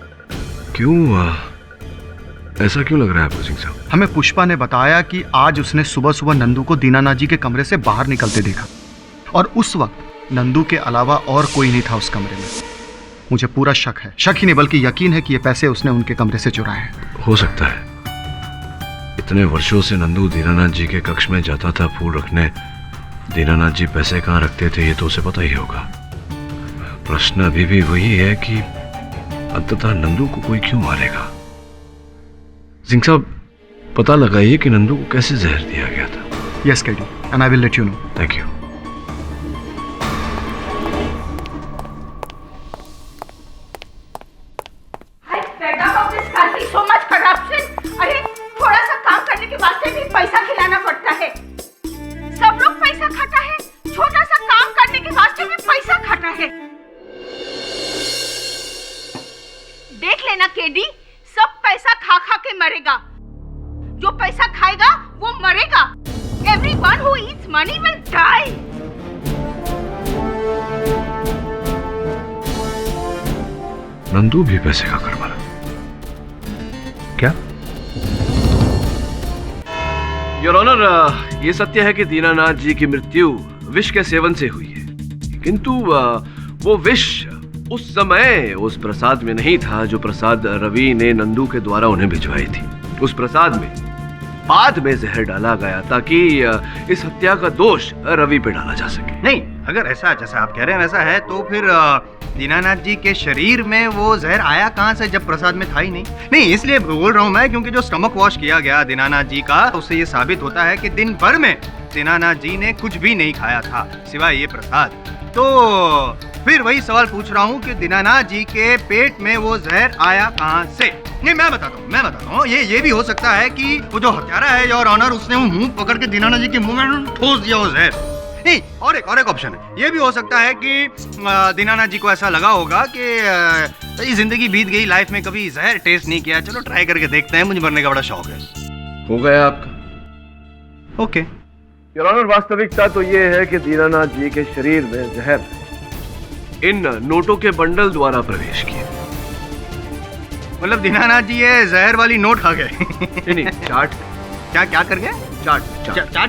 Speaker 5: क्यों? ऐसा क्यों लग रहा है आपको सिंह साहब?
Speaker 17: हमें पुष्पा ने बताया कि आज उसने सुबह सुबह नंदू को दीनानाथ जी के कमरे से बाहर निकलते देखा, और उस वक्त नंदू के अलावा और कोई नहीं था उस कमरे में। मुझे पूरा शक है, शक ही नहीं बल्कि यकीन है कि ये पैसे उसने उनके कमरे से चुराए हैं।
Speaker 5: हो सकता है। इतने वर्षों से नंदू दीनानाथ जी के कक्ष में जाता था फूल रखने। दीनानाथ जी पैसे कहाँ रखते थे ये तो उसे पता ही होगा। प्रश्न अभी भी वही है कि अंततः नंदू को कोई क्यों मारेगा? सिंह साहब, पता लगाइए कि नंदू को कैसे जहर दिया गया था।
Speaker 17: Yes KD, and I will let you know.
Speaker 5: Thank you.
Speaker 6: मरेगा। जो पैसा खाएगा वो मरेगा। Everyone who eats money will die.
Speaker 2: Nandu भी पैसे का कर मरा क्या? योर ऑनर, ये सत्य है कि दीनानाथ जी की मृत्यु विष के सेवन से हुई है, किंतु वो विष उस समय उस प्रसाद में नहीं था जो प्रसाद रवि ने नंदू के द्वारा उन्हें भिजवाई थी। उस प्रसाद में बाद में जहर डाला गया ताकि इस हत्या का दोष रवि पे डाला जा सके।
Speaker 18: नहीं, अगर ऐसा जैसा आप कह रहे हैं वैसा है तो फिर दीनानाथ जी के शरीर में वो जहर आया कहाँ से जब प्रसाद में था ही नहीं? नहीं, इसलिए बोल रहा हूँ मैं क्योंकि जो स्टमक वॉश किया गया दीनानाथ जी का, उससे ये साबित होता है कि दिन भर में दीनानाथ जी ने कुछ भी नहीं खाया था सिवाय ये प्रसाद। तो फिर वही सवाल पूछ रहा हूँ कि दीनानाथ जी के पेट में वो जहर आया कहाँ से? नहीं, मैं बताता हूँ। ये भी हो सकता है कि वो जो हत्यारा है योर ऑनर, उसने वो मुंह पकड़ के दीनानाथ जी के मुंह में ठोस दिया वो जहर। नहीं, और एक ऑप्शन है, ये भी हो सकता है कि दीनानाथ जी को ऐसा लगा होगा कि जिंदगी बीत गई, लाइफ में कभी जहर टेस्ट नहीं किया, चलो ट्राई करके देखते हैं, मुझे मरने का बड़ा शौक है।
Speaker 2: हो गया आपका?
Speaker 18: ओके
Speaker 2: योर ऑनर, वास्तविकता तो ये है कि दीनानाथ जी के शरीर में जहर इन नोटों के बंडल द्वारा प्रवेश किया।
Speaker 18: मतलब दीनानाथ जी ये जहर वाली नोट खा गए?
Speaker 2: नहीं, चाट।
Speaker 18: क्या कर गए? चाट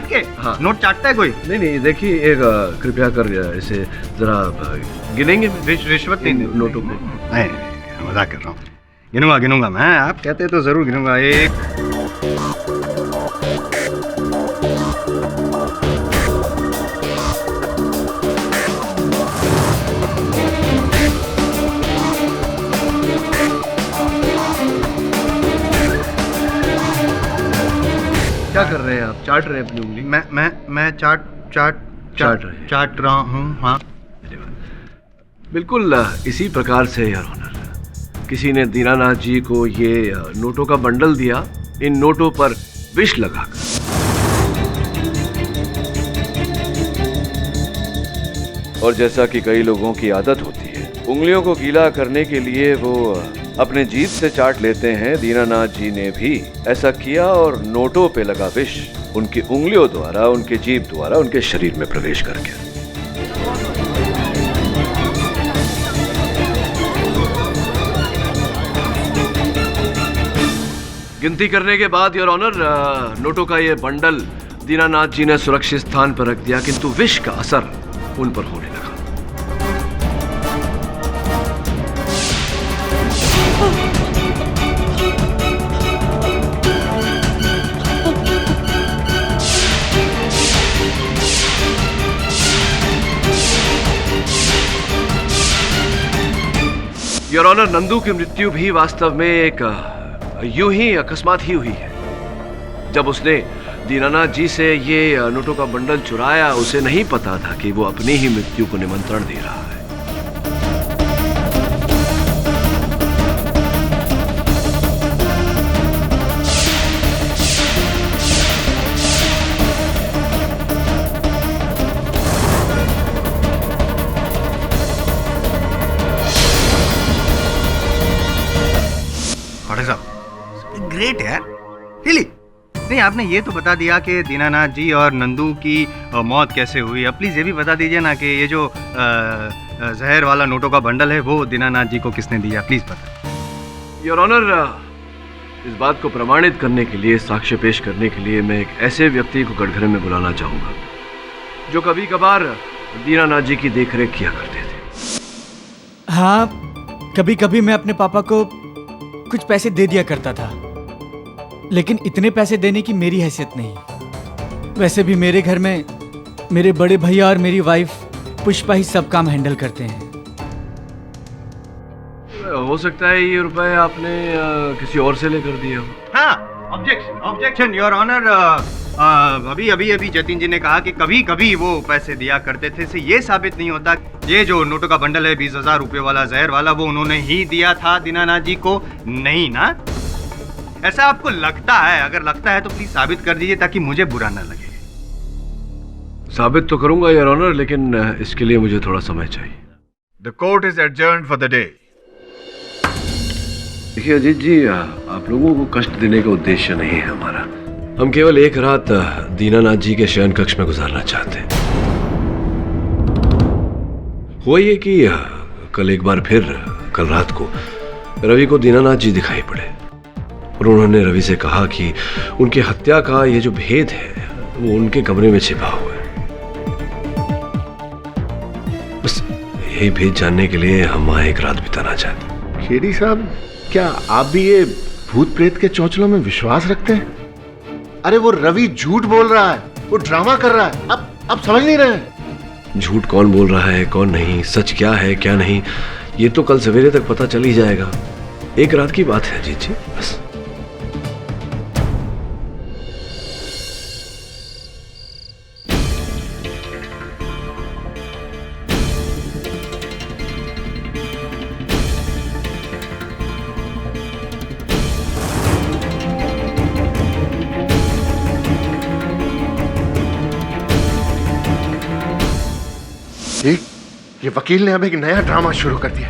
Speaker 18: के? हाँ। नोट चाटता है कोई?
Speaker 2: नहीं, देखिए, एक कृपया कर इसे जरा गिनेंगे।
Speaker 18: रिश्वत नहीं
Speaker 2: नोटों को?
Speaker 18: नहीं, मजाक कर रहा हूँ। गिनूंगा मैं, आप कहते तो जरूर गिनूंगा। एक
Speaker 2: क्या कर रहे हैं आप? चाट रहे हैं अपनी उंगली?
Speaker 18: मैं चाट रहा हूँ। हाँ,
Speaker 2: बिल्कुल इसी प्रकार से योर ऑनर, किसी ने दीनानाथ जी को ये नोटों का बंडल दिया, इन नोटों पर विष लगाकर।
Speaker 5: और जैसा कि कई लोगों की आदत होती है, उंगलियों को गीला करने के लिए वो अपने जीभ से चाट लेते हैं, दीनानाथ जी ने भी ऐसा किया और नोटों पे लगा विष उनकी उंगलियों द्वारा, उनके जीभ द्वारा उनके शरीर में प्रवेश कर गया। गिनती करने के बाद योर ऑनर, नोटों का ये बंडल दीनानाथ जी ने सुरक्षित स्थान पर रख दिया, किंतु विष का असर उन पर होने लगा। योर ऑनर, नंदू की मृत्यु भी वास्तव में एक यूं ही अकस्मात ही हुई है। जब उसने दीनानाथ जी से ये नोटों का बंडल चुराया, उसे नहीं पता था कि वो अपनी ही मृत्यु को निमंत्रण दे रहा है।
Speaker 18: ग्रेट यार, रियली। नहीं, आपने ये तो बता दिया कि दीनानाथ जी और नंदू की मौत कैसे हुई। अब प्लीज ये भी बता दीजिए ना कि ये जो जहर वाला नोटों का बंडल है वो दीनानाथ जी को किसने दिया, प्लीज बता।
Speaker 2: योर ऑनर, इस बात को प्रमाणित करने के लिए, साक्ष्य पेश करने के लिए मैं एक ऐसे व्यक्ति को कटघरे में बुलाना चाहूंगा जो कभी कभार दीनानाथ जी की देखरेख किया करते थे।
Speaker 15: हाँ, कभी कभी मैं अपने पापा को कुछ पैसे दे दिया करता था, लेकिन इतने पैसे देने की मेरी हैसियत नहीं। वैसे भी मेरे घर में मेरे बड़े भैया और मेरी वाइफ पुष्पा ही सब काम हैंडल करते हैं।
Speaker 2: हो सकता है ये रुपए आपने किसी और से लेकर दिए हो।
Speaker 18: हाँ, ऑब्जेक्शन योर ऑनर। अभी जतिन जी ने कहा कि कभी कभी वो पैसे दिया करते थे, से ये साबित नहीं होता ये जो नोटों का बंडल है 20,000 रुपए वाला जहर वाला, वो उन्होंने ही दिया था दीनानाथ जी को, नहीं ना? ऐसा आपको लगता है? अगर लगता है तो प्लीज साबित कर दीजिए ताकि मुझे बुरा ना लगे।
Speaker 2: साबित तो करूंगा योर ऑनर, लेकिन इसके लिए मुझे थोड़ा समय चाहिए।
Speaker 1: The court is adjourned for the day.
Speaker 5: देखिए अजीत जी, आप आप लोगों को कष्ट देने का उद्देश्य नहीं है हमारा। हम केवल एक रात दीनानाथ जी के शयन कक्ष में गुजारना चाहते हैं। हुआ ये कि कल एक बार फिर कल रात को रवि को दीनानाथ जी दिखाई पड़े और उन्होंने रवि से कहा कि उनकी हत्या का ये जो भेद है वो उनके कमरे में छिपा हुआ है। बस यही भेद जानने के लिए हम वहां एक रात बिताना चाहते हैं।
Speaker 7: खेड़ी साहब, क्या आप भी ये भूत प्रेत के चौंचलों में विश्वास रखते हैं? अरे वो रवि झूठ बोल रहा है, वो ड्रामा कर रहा है। अब समझ नहीं रहे?
Speaker 5: झूठ कौन बोल रहा है कौन नहीं, सच क्या है क्या नहीं, ये तो कल सवेरे तक पता चल ही जाएगा। एक रात की बात है जीत जी, बस।
Speaker 7: ये वकील ने अब एक नया ड्रामा शुरू कर दिया।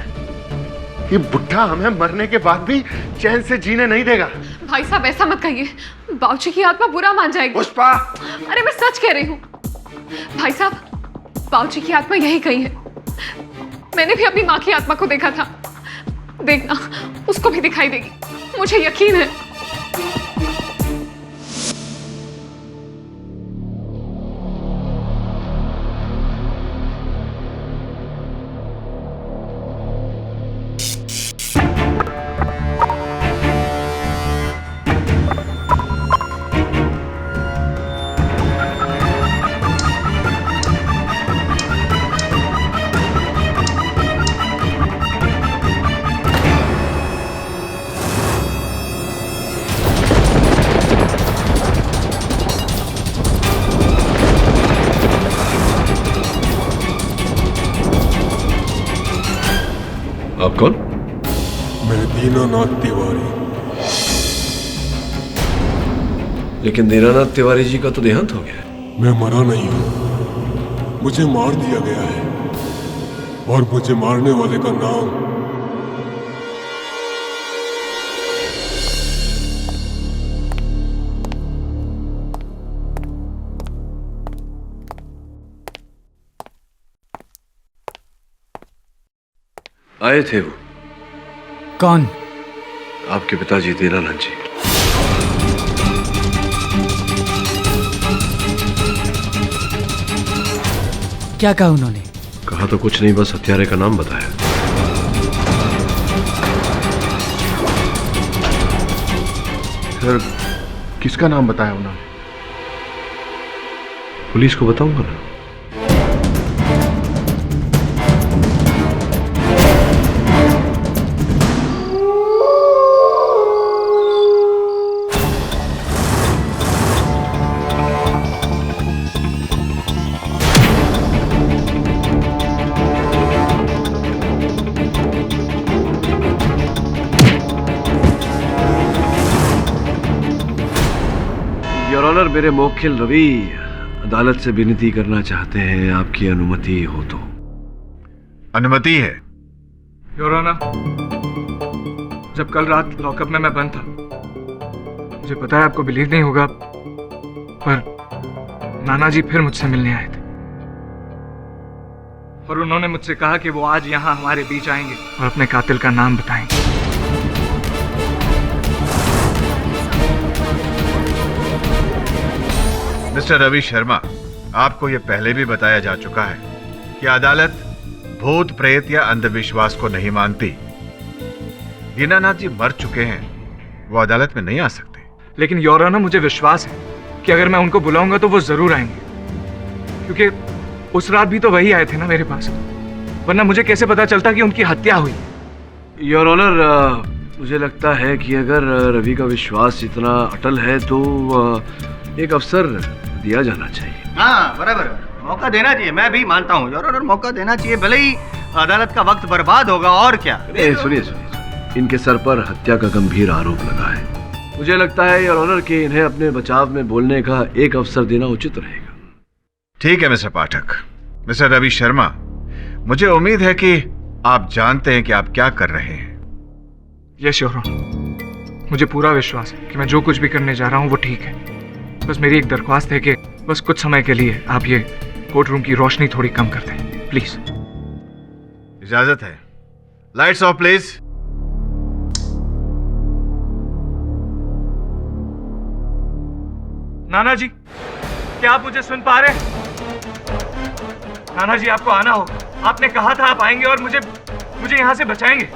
Speaker 7: ये बुढ़ा हमें मरने के बाद भी चैन से जीने नहीं देगा।
Speaker 16: भाई साहब ऐसा मत कहिए, बाबूजी की आत्मा बुरा मान जाएगी।
Speaker 7: पुष्पा!
Speaker 16: अरे मैं सच कह रही हूँ भाई साहब, बाबूजी की आत्मा यही कही है। मैंने भी अपनी माँ की आत्मा को देखा था, देखना उसको भी दिखाई देगी, मुझे यकीन है।
Speaker 5: आप कौन?
Speaker 14: मैं दीनानाथ तिवारी।
Speaker 5: लेकिन दीनानाथ तिवारी जी का तो देहांत हो गया है।
Speaker 14: मैं मरा नहीं हूं, मुझे मार दिया गया है और मुझे मारने वाले का नाम
Speaker 5: आए थे वो।
Speaker 15: कौन?
Speaker 5: आपके पिताजी दीनानाथ जी।
Speaker 15: क्या कहा उन्होंने?
Speaker 5: कहा तो कुछ नहीं, बस हत्यारे का नाम बताया।
Speaker 7: सर, किसका नाम बताया उन्होंने?
Speaker 5: पुलिस को बताऊंगा ना। योर ऑनर, मेरे मौखिल रवि अदालत से विनती करना चाहते हैं, आपकी अनुमति हो तो।
Speaker 1: अनुमति है।
Speaker 3: योर ऑनर, जब कल रात लॉकअप में मैं बंद था, मुझे पता है आपको बिलीव नहीं होगा, पर नाना जी फिर मुझसे मिलने आए थे और उन्होंने मुझसे कहा कि वो आज यहाँ हमारे बीच आएंगे और अपने कातिल का नाम बताएंगे।
Speaker 1: मिस्टर रवि शर्मा, आपको यह पहले भी बताया जा चुका है कि अदालत भूत प्रेत या अंधविश्वास को नहीं मानती। दीनानाथ जी मर चुके हैं, वो अदालत में नहीं आ सकते।
Speaker 3: लेकिन योर ऑनर, मुझे विश्वास है कि अगर मैं उनको बुलाऊंगा तो वो जरूर आएंगे, क्योंकि उस रात भी तो वही आए थे ना मेरे पास, वरना मुझे कैसे पता चलता कि उनकी हत्या हुई।
Speaker 5: योर ऑनर, मुझे लगता है कि अगर रवि का विश्वास इतना अटल है तो एक अवसर दिया जाना चाहिए।
Speaker 18: हाँ बराबर, मौका देना चाहिए। मैं भी मानता हूँ योर ऑनर, मौका देना चाहिए, भले ही अदालत का वक्त बर्बाद होगा और क्या।
Speaker 5: सुनिए, इनके सर पर हत्या का गंभीर आरोप लगा है। मुझे लगता है योर ऑनर कि इन्हें अपने बचाव में बोलने का एक अवसर देना उचित रहेगा।
Speaker 1: ठीक है मिस्टर पाठक। मिस्टर रवि शर्मा, मुझे उम्मीद है कि आप जानते हैं कि आप क्या कर रहे हैं।
Speaker 3: यस योर ऑनर, मुझे पूरा विश्वास है कि मैं जो कुछ भी करने जा रहा हूँ वो ठीक है। बस मेरी एक दरख्वास्त है कि बस कुछ समय के लिए आप ये कोर्ट रूम की रोशनी थोड़ी कम कर दें, प्लीज।
Speaker 1: इजाजत है। Lights off please.
Speaker 3: नाना जी, क्या आप मुझे सुन पा रहे हैं? नाना जी, आपको आना होगा। आपने कहा था आप आएंगे और मुझे यहां से बचाएंगे।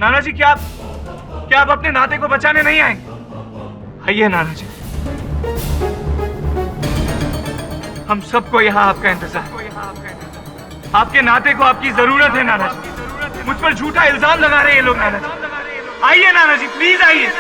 Speaker 3: नाना जी, क्या आप अपने नाते को बचाने नहीं आएंगे? आइए नाना जी, हम सबको यहाँ आपका इंतजार है। आपके नाते को आपकी जरूरत है नाना जी। मुझ पर झूठा इल्जाम लगा रहे हैं ये लोग। नाना जी आइए, नाना जी प्लीज आइए।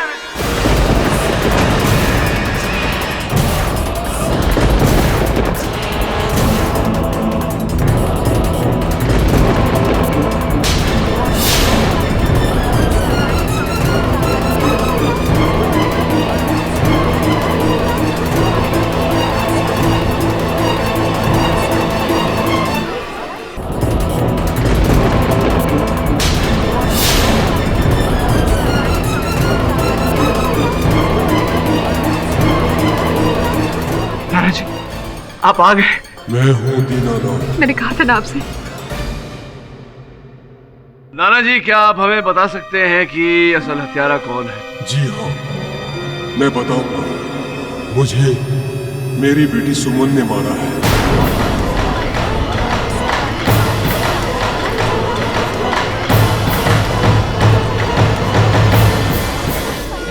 Speaker 3: आप आ गए।
Speaker 14: मैं हूँ दीनानाथ।
Speaker 16: मैंने कहा था ना आपसे।
Speaker 5: नाना जी, क्या आप हमें बता सकते हैं कि असल हत्यारा कौन है?
Speaker 14: जी हाँ, मैं बताऊंगा। मुझे मेरी बेटी सुमन ने मारा है।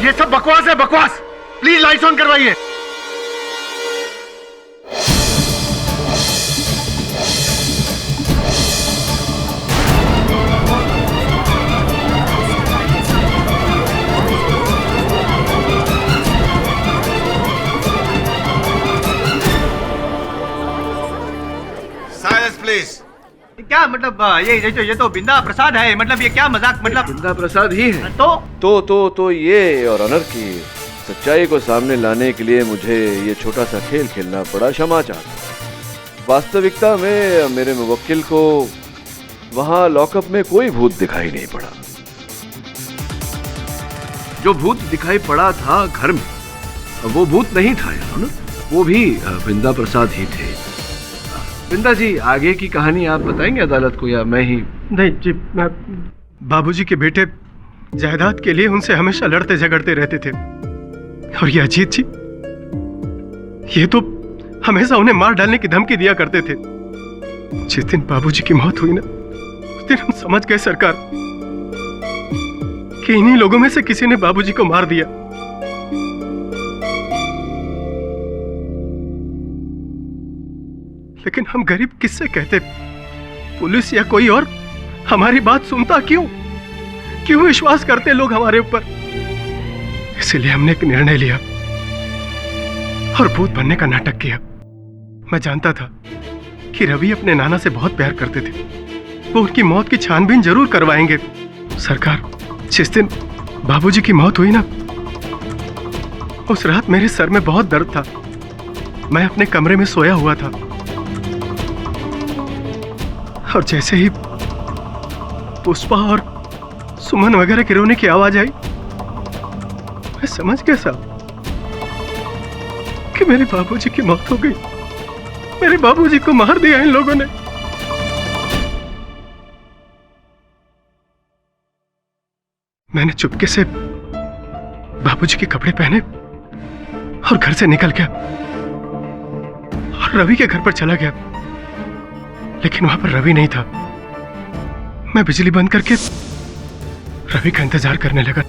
Speaker 7: ये सब बकवास है, बकवास। प्लीज लाइट्स ऑन करवाइए।
Speaker 18: क्या मतलब ये तो बिंदा प्रसाद है। मतलब ये क्या मजाक? मतलब
Speaker 5: बिंदा प्रसाद ही है
Speaker 18: तो
Speaker 5: ये और ऑनर की सच्चाई को सामने लाने के लिए मुझे ये छोटा सा खेल खेलना पड़ा। क्षमा चाहता हूं। वास्तविकता में मेरे मुवक्किल को वहां लॉकअप में कोई भूत दिखाई नहीं पड़ा। जो भूत दिखाई पड़ा था घर में, वो भूत नहीं था यार, वो भी बिंदा प्रसाद ही थे। बिंदा जी, आगे की कहानी आप बताएंगे अदालत को या मैं ही?
Speaker 20: नहीं जी, मैं बाबूजी के बेटे जायदाद के लिए उनसे हमेशा लड़ते झगड़ते रहते थे। और ये अजीत जी, ये तो हमेशा उन्हें मार डालने की धमकी दिया करते थे। जिस दिन बाबूजी की मौत हुई ना, उस दिन हम समझ गए सरकार कि इन्हीं लोगों में से किसी ने बाबूजी को मार दिया। लेकिन हम गरीब किससे कहते? पुलिस या कोई और हमारी बात सुनता क्यों विश्वास करते लोग हमारे ऊपर? इसलिए हमने एक निर्णय लिया और भूत बनने का नाटक किया। मैं जानता था कि रवि अपने नाना से बहुत प्यार करते थे। वो उनकी मौत की छानबीन जरूर करवाएंगे। सरकार, जिस दिन बाबूजी की मौत हुई ना, उस रात मेरे सर में बहुत दर्द था। मैं अपने कमरे में सोया हुआ था और जैसे ही पुष्पा और सुमन वगैरह के रोने की आवाज आई, मैं समझ गया साहब कि मेरे बाबूजी की मौत हो गई। मेरे बाबूजी को मार दिया इन लोगों ने। मैंने चुपके से बाबूजी के कपड़े पहने और घर से निकल गया और रवि के घर पर चला गया। लेकिन वहां पर रवि नहीं था। मैं बिजली बंद करके रवि का इंतजार करने लगा।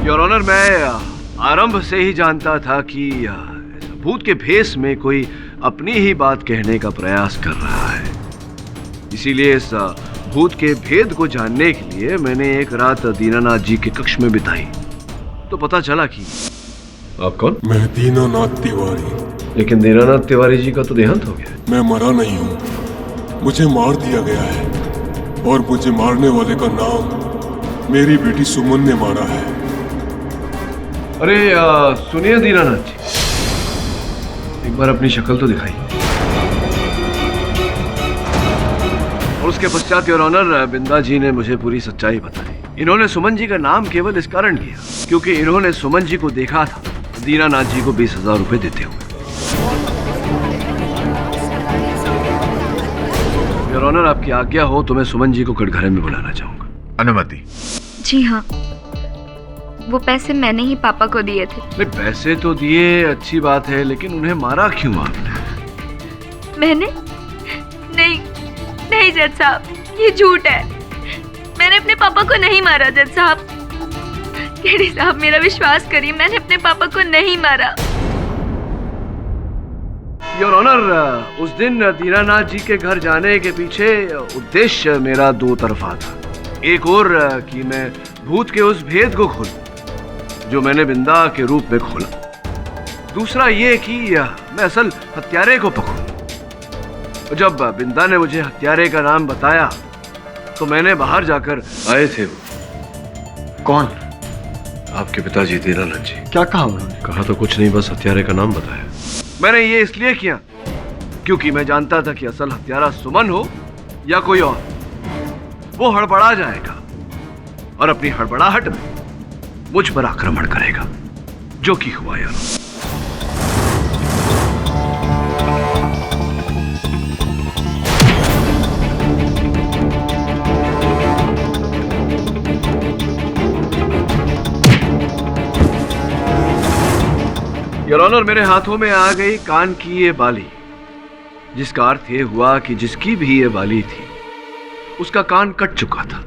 Speaker 5: योर ऑनर, मैं आरंभ से ही जानता था कि भूत के भेष में कोई अपनी ही बात कहने का प्रयास कर रहा है। इसीलिए इस भूत के भेद को जानने के लिए मैंने एक रात दीनानाथ जी के कक्ष में बिताई। तो पता चला कि आप कौन?
Speaker 14: मैं दीनानाथ तिवारी।
Speaker 5: लेकिन दीनानाथ तिवारी जी का तो देहांत हो गया।
Speaker 14: मैं मरा नहीं हूँ, मुझे मार दिया गया है। और मुझे मारने वाले का नाम मेरी बेटी सुमन ने मारा है।
Speaker 2: अरे सुनिए दीनानाथ जी, एक बार अपनी शक्ल तो दिखाइए। और उसके पश्चात योर ऑनर, बिंदा जी ने मुझे पूरी सच्चाई बताई। इन्होंने सुमन जी का नाम केवल इस कारण लिया क्योंकि इन्होंने सुमन जी को देखा था दीनानाथ जी को 20,000 रुपए देते हुए। योर ऑनर, आपकी आज्ञा हो तो मैं सुमन जी को कटघरे में बुलाना चाहूंगा।
Speaker 1: अनुमति।
Speaker 8: जी हाँ, वो पैसे मैंने ही पापा को दिए थे।
Speaker 2: नहीं, पैसे तो दिए, अच्छी बात है, लेकिन उन्हें मारा क्यों आपने?
Speaker 8: मैंने? नहीं नहीं जज साहब, ये झूठ है। मैंने अपने पापा को नहीं मारा जज साहब। केडी साहब, मेरा विश्वास करिए, मैंने अपने पापा को नहीं मारा।
Speaker 2: योर ऑनर, उस दिन दीनानाथ जी के घर जाने के पीछे उद्देश्य मेरा दो तरफा था। एक और कि मैं भूत के उस भेद को खोलूं जो मैंने बिंदा के रूप में खोला। दूसरा ये कि मैं असल हत्यारे को पकड़ूं। जब बिंदा ने मुझे हत्यारे का नाम बताया तो मैंने बाहर जाकर आए थे। वो
Speaker 9: कौन?
Speaker 2: आपके पिताजी दीनानाथ जी।
Speaker 9: क्या कहा उन्होंने?
Speaker 2: कहा तो कुछ नहीं, बस हत्यारे का नाम बताया। मैंने ये इसलिए किया क्योंकि मैं जानता था कि असल हत्यारा सुमन हो या कोई और, वो हड़बड़ा जाएगा और अपनी हड़बड़ाहट में मुझ पर आक्रमण करेगा, जो कि हुआ यार। योर ऑनर, मेरे हाथों में आ गई कान की ये बाली, जिसका अर्थ ये हुआ कि जिसकी भी ये बाली थी उसका कान कट चुका था।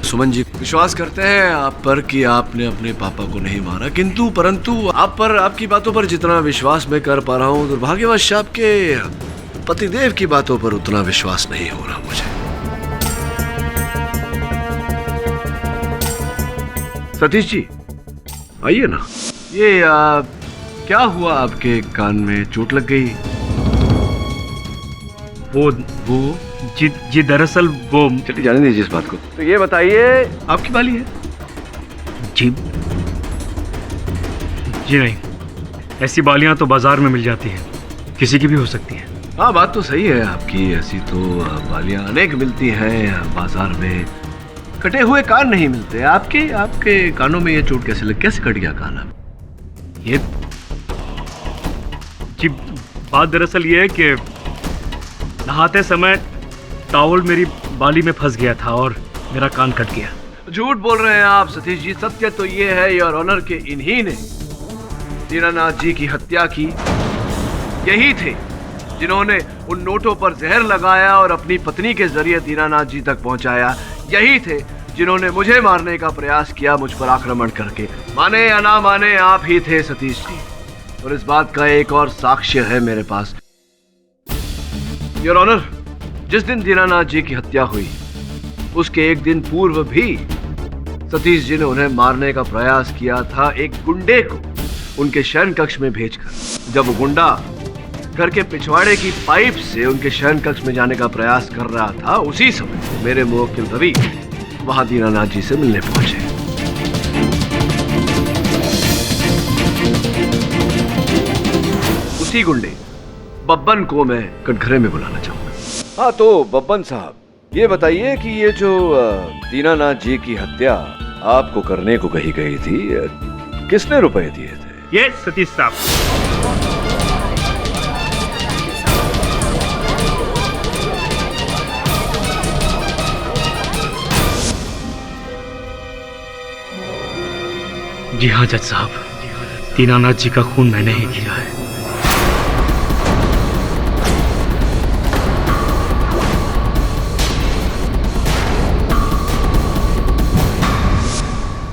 Speaker 2: सुमन जी विश्वास करते हैं आप पर कि आपने अपने पापा को नहीं मारा, किंतु परंतु आप पर, आपकी बातों पर जितना विश्वास मैं कर पा रहा हूं, दुर्भाग्यवश आपके पतिदेव की बातों पर उतना विश्वास नहीं हो रहा मुझे। सतीश जी आइए ना। ये क्या हुआ आपके कान में? चोट लग गई?
Speaker 3: वो जी दरअसल वो,
Speaker 2: चलिए जाने दीजिए इस बात को। तो ये बताइए, आपकी बाली है?
Speaker 3: जी नहीं, ऐसी बालियां तो बाजार में मिल जाती हैं, किसी की भी हो सकती हैं।
Speaker 2: हाँ, बात तो सही है आपकी, ऐसी तो बालियां अनेक मिलती हैं बाजार में। कटे हुए कान नहीं मिलते। आपके कानों में ये चोट कैसे कट गया कान? आप
Speaker 3: ये जी, बात दरअसल ये है कि नहाते समय टॉवल मेरी बाली में फंस गया था और मेरा कान कट गया।
Speaker 2: झूठ बोल रहे हैं आप सतीश जी। सत्य तो ये है योर ऑनर के इन्हीं ने दीनानाथ जी की हत्या की। यही थे जिन्होंने उन नोटों पर जहर लगाया और अपनी पत्नी के जरिए दीनानाथ जी तक पहुंचाया। यही थे जिन्होंने मुझे मारने का प्रयास किया, मुझ पर आक्रमण करके। माने या ना माने, आप ही थे सतीश जी। और इस बात का एक और साक्ष्य है मेरे पास। योर ऑनर, जिस दिन दीनानाथ जी की हत्या हुई उसके एक दिन पूर्व भी सतीश जी ने उन्हें मारने का प्रयास किया था, एक गुंडे को उनके शयन कक्ष में भेजकर। जब वो गुंडा घर के पिछवाड़े की पाइप से उनके शयन कक्ष में जाने का प्रयास कर रहा था, उसी समय मेरे मुवक्किल रवि वहां दीनानाथ जी से मिलने पहुंचे। उसी गुंडे बब्बन को मैं कटघरे में बुलाना चाहूंगा। हाँ, तो बब्बन साहब, ये बताइए कि ये जो दीनानाथ जी की हत्या आपको करने को कही गई थी, किसने रुपए दिए थे?
Speaker 3: ये सतीश साहब। जी हाँ जज साहब, दीनानाथ जी का खून मैंने ही किया है।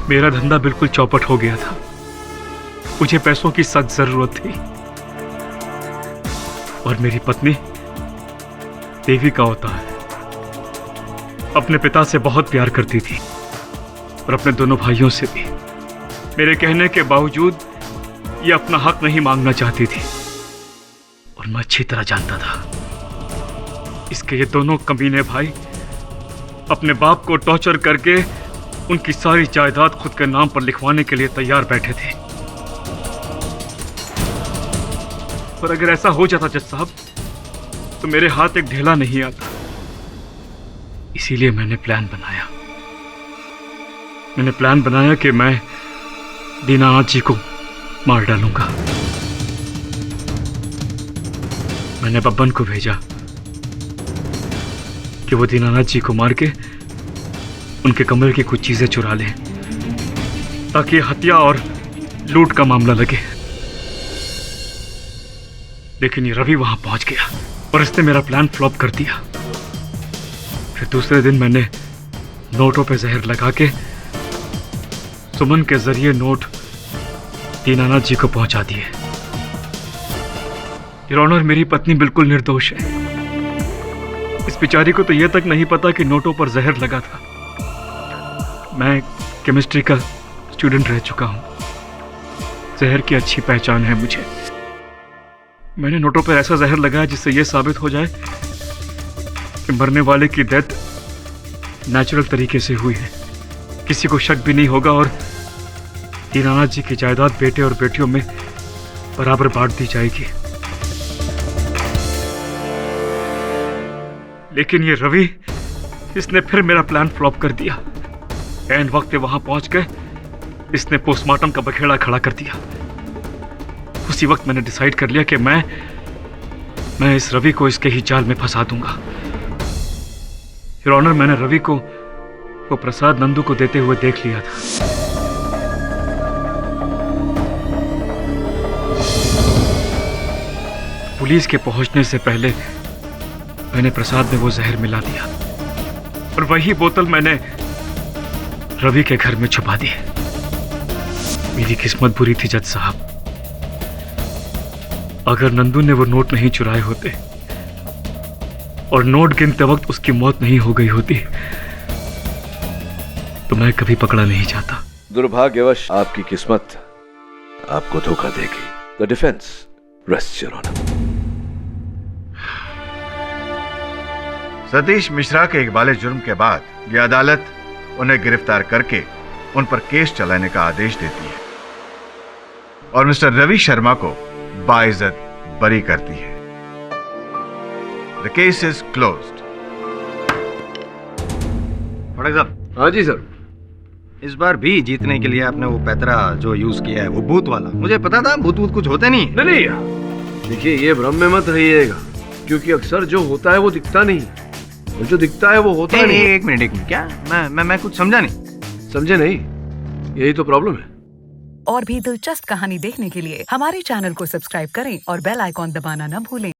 Speaker 3: मेरा धंधा बिल्कुल चौपट हो गया था, मुझे पैसों की सख्त जरूरत थी और मेरी पत्नी देवी का होता है, अपने पिता से बहुत प्यार करती थी और अपने दोनों भाइयों से भी। मेरे कहने के बावजूद ये अपना हक नहीं मांगना चाहती थी और मैं अच्छी तरह जानता था
Speaker 9: इसके ये दोनों कमीने भाई अपने बाप को टॉर्चर करके उनकी सारी जायदाद खुद के नाम पर लिखवाने के लिए तैयार बैठे थे। पर अगर ऐसा हो जाता जज साहब तो मेरे हाथ एक ढेला नहीं आता। इसीलिए मैंने प्लान बनाया कि मैं दीनानाथ जी को मार डालूंगा। मैंने बब्बन को भेजा कि वो दीनानाथ जी को मार के उनके कमरे की कुछ चीजें चुरा लें ताकि हत्या और लूट का मामला लगे। लेकिन ये रवि वहां पहुंच गया और इसने मेरा प्लान फ्लॉप कर दिया। फिर दूसरे दिन मैंने नोटों पे जहर लगा के सुमन के जरिए नोट दीनानाथ जी को पहुंचा दिए। योर ऑनर, मेरी पत्नी बिल्कुल निर्दोष है। इस बेचारी को तो यह तक नहीं पता कि नोटों पर जहर लगा था। मैं केमिस्ट्री का स्टूडेंट रह चुका हूं। जहर की अच्छी पहचान है मुझे। मैंने नोटों पर ऐसा जहर लगाया जिससे यह साबित हो जाए कि मरने वाले की डेथ नेचुरल तरीके से हुई है। किसी को शक भी नहीं होगा और दीनानाथ जी की जायदाद बेटे और बेटियों में बराबर बांट दी जाएगी। लेकिन ये रवि, इसने फिर मेरा प्लान फ्लॉप कर दिया। एंड वक्त पे वहां पहुंच गए इसने पोस्टमार्टम का बखेड़ा खड़ा कर दिया। उसी वक्त मैंने डिसाइड कर लिया कि मैं इस रवि को इसके ही जाल में फंसा दूंगा। योर ऑनर, मैंने रवि को वो प्रसाद नंदू को देते हुए देख लिया था। पुलिस के पहुंचने से पहले मैंने प्रसाद में वो जहर मिला दिया और वही बोतल मैंने रवि के घर में छुपा दी। मेरी किस्मत बुरी थी जज साहब। अगर नंदू ने वो नोट नहीं चुराए होते और नोट गिनते वक्त उसकी मौत नहीं हो गई होती तो मैं कभी पकड़ा नहीं जाता।
Speaker 5: दुर्भाग्यवश आपकी किस्मत आपको धोखा देगी। The defence rests your honour.
Speaker 1: Satish Mishra के इकबाले जुर्म के बाद यह अदालत उन्हें गिरफ्तार करके उन पर केस चलाने का आदेश देती है और मिस्टर रवि शर्मा को बाइज्जत बरी करती है। The case is closed.
Speaker 18: Phadak साहब।
Speaker 17: हाँ जी सर।
Speaker 18: इस बार भी जीतने के लिए आपने वो पैतरा जो यूज किया है वो भूत वाला, मुझे पता था भूत कुछ होते नहीं।
Speaker 2: नहीं, देखिए ये भ्रम में मत रहिएगा, क्योंकि अक्सर जो होता है वो दिखता नहीं, और जो दिखता है वो होता नहीं।
Speaker 18: एक मिनट क्या मैं कुछ समझा नहीं।
Speaker 2: समझे नहीं, यही तो प्रॉब्लम है।
Speaker 13: और भी दिलचस्प कहानी देखने के लिए हमारे चैनल को सब्सक्राइब करें और बेल आइकॉन दबाना न भूलें।